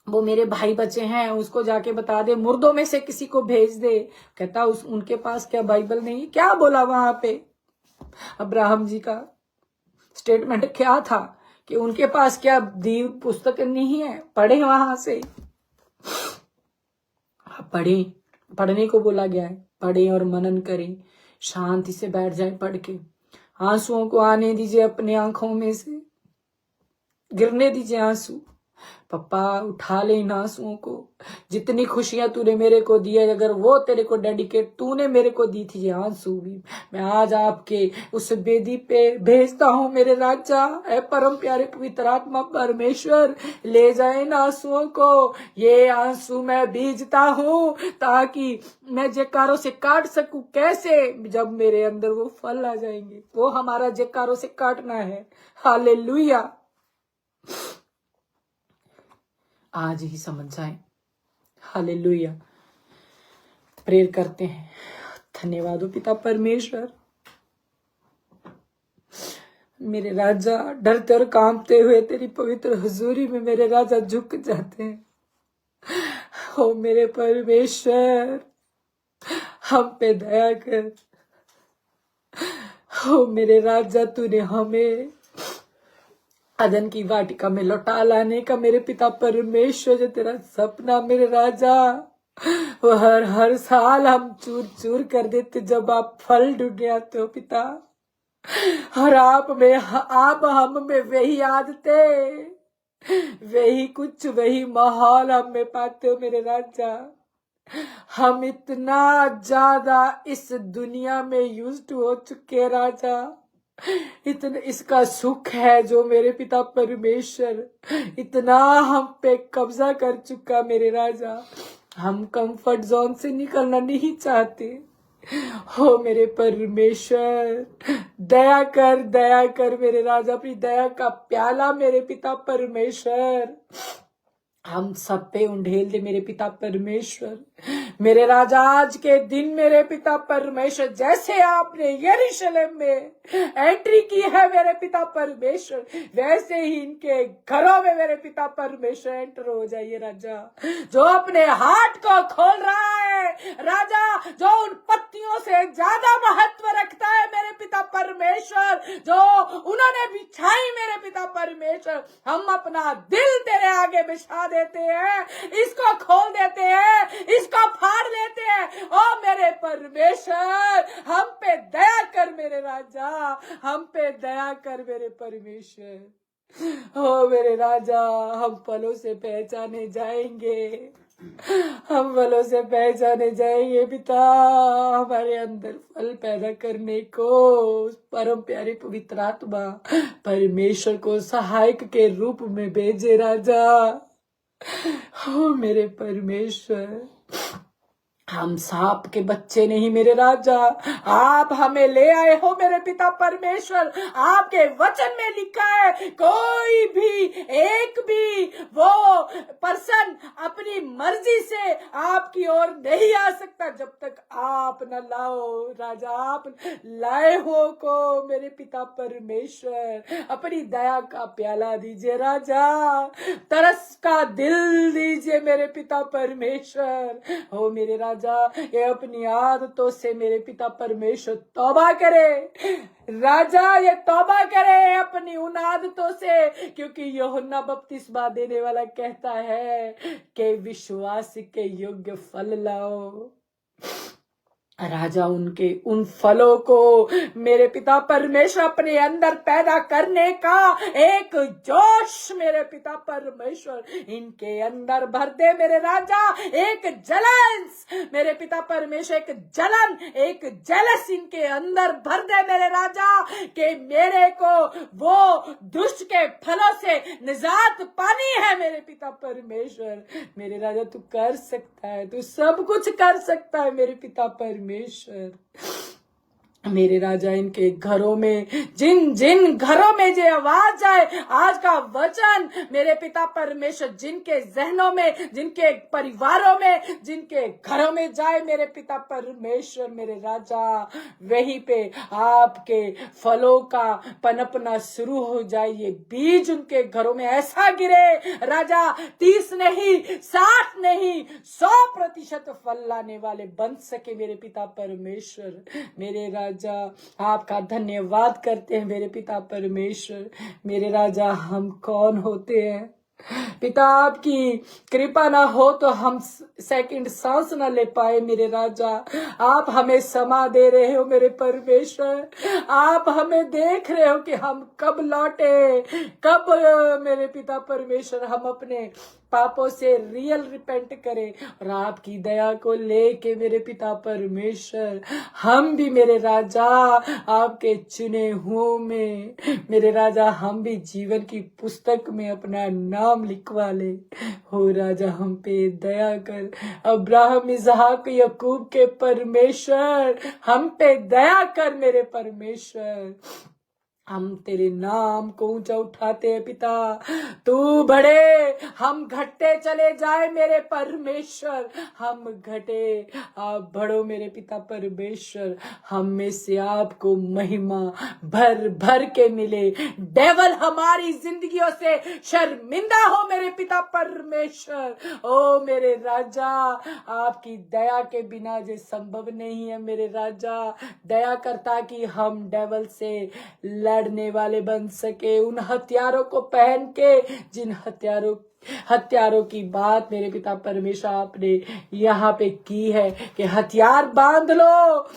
वो मेरे भाई बच्चे हैं उसको जाके बता दे, मुर्दों में से किसी को भेज दे। कहता उनके पास क्या बाइबल नहीं? क्या बोला वहां पे? अब्राहम जी का स्टेटमेंट क्या था कि उनके पास क्या दी पुस्तक नहीं है? पढ़े वहां से, पढ़े, पढ़ने को बोला गया है, पढ़े और मनन करें, शांति से बैठ जाए पढ़ के। आंसुओं को आने दीजिए अपने आंखों में से, गिरने दीजिए आंसू। पप्पा उठा ले इन आंसुओं को। जितनी खुशियां तूने मेरे को दी है, अगर वो तेरे को डेडिकेट तूने मेरे को दी थी, ये आंसू भी मैं आज आपके उस बेदी पे भेजता हूँ मेरे राजा। ऐ परम प्यारे पवित्र आत्मा परमेश्वर, ले जाए इन आंसुओं को। ये आंसू मैं बीजता हूँ ताकि मैं जयकारों से काट सकूं। कैसे? जब मेरे अंदर वो फल आ जाएंगे, वो हमारा जयकारों से काटना है। हालेलुया। आज ही समझ जाए। हालेलुया। प्रेयर करते हैं। धन्यवाद हो पिता परमेश्वर, मेरे राजा डरते और कांपते हुए तेरी पवित्र हुजूरी में मेरे राजा झुक जाते हैं। हो मेरे परमेश्वर, हम पे दया कर। हो मेरे राजा, तूने हमें अदन की वाटिका में लौटा लाने का मेरे पिता परमेश्वर जो तेरा सपना मेरे राजा, वो हर साल हम चूर चूर कर देते जब आप फल ढूंढने आते हो पिता। और आप हम में वही आदतें, वही कुछ, वही माहौल हम में पाते हो मेरे राजा। हम इतना ज्यादा इस दुनिया में यूज्ड हो चुके राजा, इतना इसका सुख है जो मेरे पिता परमेश्वर इतना हम पे कब्जा कर चुका मेरे राजा। हम कंफर्ट जोन से निकलना नहीं चाहते। हो मेरे परमेश्वर, दया कर मेरे राजा, अपनी दया का प्याला मेरे पिता परमेश्वर हम सब पे उंडेल दे मेरे पिता परमेश्वर। मेरे राजा, आज के दिन मेरे पिता परमेश्वर, जैसे आपने यरूशलेम में एंट्री की है मेरे पिता परमेश्वर, वैसे ही इनके घरों में मेरे पिता परमेश्वर एंटर हो जाइए राजा। जो अपने हार्ट को खोल रहा है राजा, जो उन पत्तियों से ज्यादा महत्व रखता है मेरे पिता परमेश्वर, जो उन्होंने बिछाई मेरे पिता परमेश्वर, हम अपना दिल तेरे आगे बिछा देते हैं, इसको खोल देते हैं, इसको फाड़ लेते हैं। ओ मेरे परमेश्वर, हम पे दया कर मेरे राजा, हम पे दया कर मेरे परमेश्वर। ओ मेरे राजा, हम फलों से पहचाने जाएंगे, हम फलों से पहचाने जाएंगे पिता। हमारे अंदर फल पैदा करने को परम प्यारे पवित्र आत्मा परमेश्वर को सहायक के रूप में भेजे राजा। हो मेरे परमेश्वर, हम सांप के बच्चे नहीं मेरे राजा, आप हमें ले आए हो मेरे पिता परमेश्वर। आपके वचन में लिखा है कोई भी एक भी वो पर्सन अपनी मर्जी से आपकी ओर नहीं आ सकता जब तक आप न लाओ राजा। आप लाए हो को मेरे पिता परमेश्वर, अपनी दया का प्याला दीजिए राजा, तरस का दिल दीजिए मेरे पिता परमेश्वर। हो मेरे राजा, ये अपनी आदतों से मेरे पिता परमेश्वर तौबा करे राजा, ये तौबा करे अपनी उन आदतों से, क्योंकि यूहन्ना बपतिस्मा देने वाला कहता है कि विश्वास के योग्य फल लाओ राजा। उनके उन फलों को मेरे पिता परमेश्वर अपने अंदर पैदा करने का एक जोश मेरे पिता परमेश्वर इनके अंदर भर दे मेरे राजा। एक जलन मेरे पिता परमेश्वर, एक जलन, एक जेलस इनके अंदर भर दे मेरे राजा, कि मेरे को वो दुष्ट के फलों से निजात पानी है मेरे पिता परमेश्वर। मेरे राजा, तू कर सकता है, तू सब कुछ कर सकता है मेरे पिता परमेश्वर। मेरे राजा इनके घरों में जिन जिन घरों में जो आवाज आए आज का वचन मेरे पिता परमेश्वर जिनके जहनों में जिनके परिवारों में जिनके घरों में जाए मेरे पिता परमेश्वर मेरे राजा वहीं पे आपके फलों का पनपना शुरू हो जाए। ये बीज उनके घरों में ऐसा गिरे राजा 30 नहीं 60 नहीं 100% फल लाने वाले बन सके मेरे पिता परमेश्वर मेरे राजा आपका धन्यवाद करते हैं मेरे पिता परमेश्वर मेरे राजा। हम कौन होते हैं पिता आपकी कृपा ना हो तो हम सेकंड सांस ना ले पाए मेरे राजा। आप हमें समा दे रहे हो मेरे परमेश्वर। आप हमें देख रहे हो कि हम कब लौटे कब मेरे पिता परमेश्वर हम अपने पापों से रियल रिपेंट करें और आपकी दया को लेके मेरे पिता परमेश्वर हम भी मेरे राजा आपके चुने हुओं में मेरे राजा हम भी जीवन की पुस्तक में अपना नाम लिखवा ले। हो राजा हम पे दया कर अब्राहम इसहाक याकूब के परमेश्वर हम पे दया कर मेरे परमेश्वर। हम तेरे नाम को ऊंचा उठाते हैं पिता तू बढ़े हम घटते चले जाए मेरे परमेश्वर। हम घटे आप बढ़ो मेरे पिता परमेश्वर। हम में से आपको महिमा भर भर के मिले। डेवल हमारी जिंदगियों से शर्मिंदा हो मेरे पिता परमेश्वर। ओ मेरे राजा आपकी दया के बिना जो संभव नहीं है मेरे राजा। दया करता कि हम डेवल से लड़ने वाले बन सके उन हथियारों को पहन के जिन हथियारों की बात मेरे पिता परमेश्वर आपने यहाँ पे की है कि हथियार बांध लो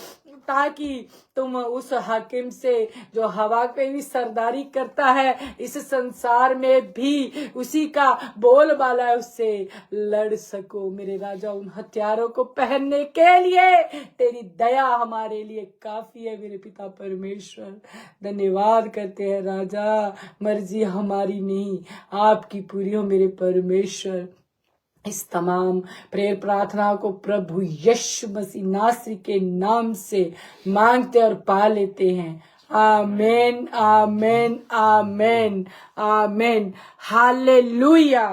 ताकि तुम उस हाकिम से जो हवा पे भी सरदारी करता है इस संसार में भी उसी का बोलबाला है उससे लड़ सको मेरे राजा। उन हथियारों को पहनने के लिए तेरी दया हमारे लिए काफी है मेरे पिता परमेश्वर। धन्यवाद करते हैं राजा। मर्जी हमारी नहीं आपकी पूरी हो मेरे परमेश्वर। इस तमाम प्रेयर प्रार्थना को प्रभु यीशु मसीह नासरी के नाम से मांगते और पा लेते हैं। Amen amen amen amen. Hallelujah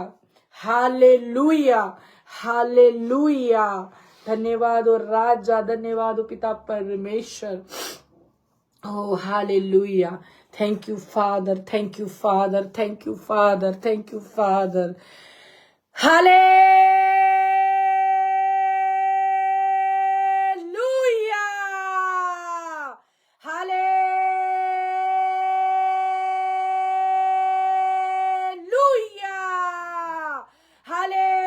hallelujah hallelujah. धन्यवाद और राजा धन्यवाद पिता परमेश्वर। Oh, hallelujah. Thank you, Father. Thank you, Father. Thank you, Father. Thank you, Father. Hallelujah. Hallelujah. Hallelujah.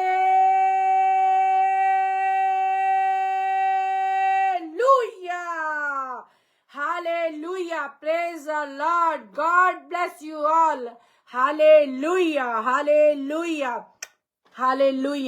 Hallelujah. Praise the Lord. God bless you all. Hallelujah. Hallelujah. Hallelujah.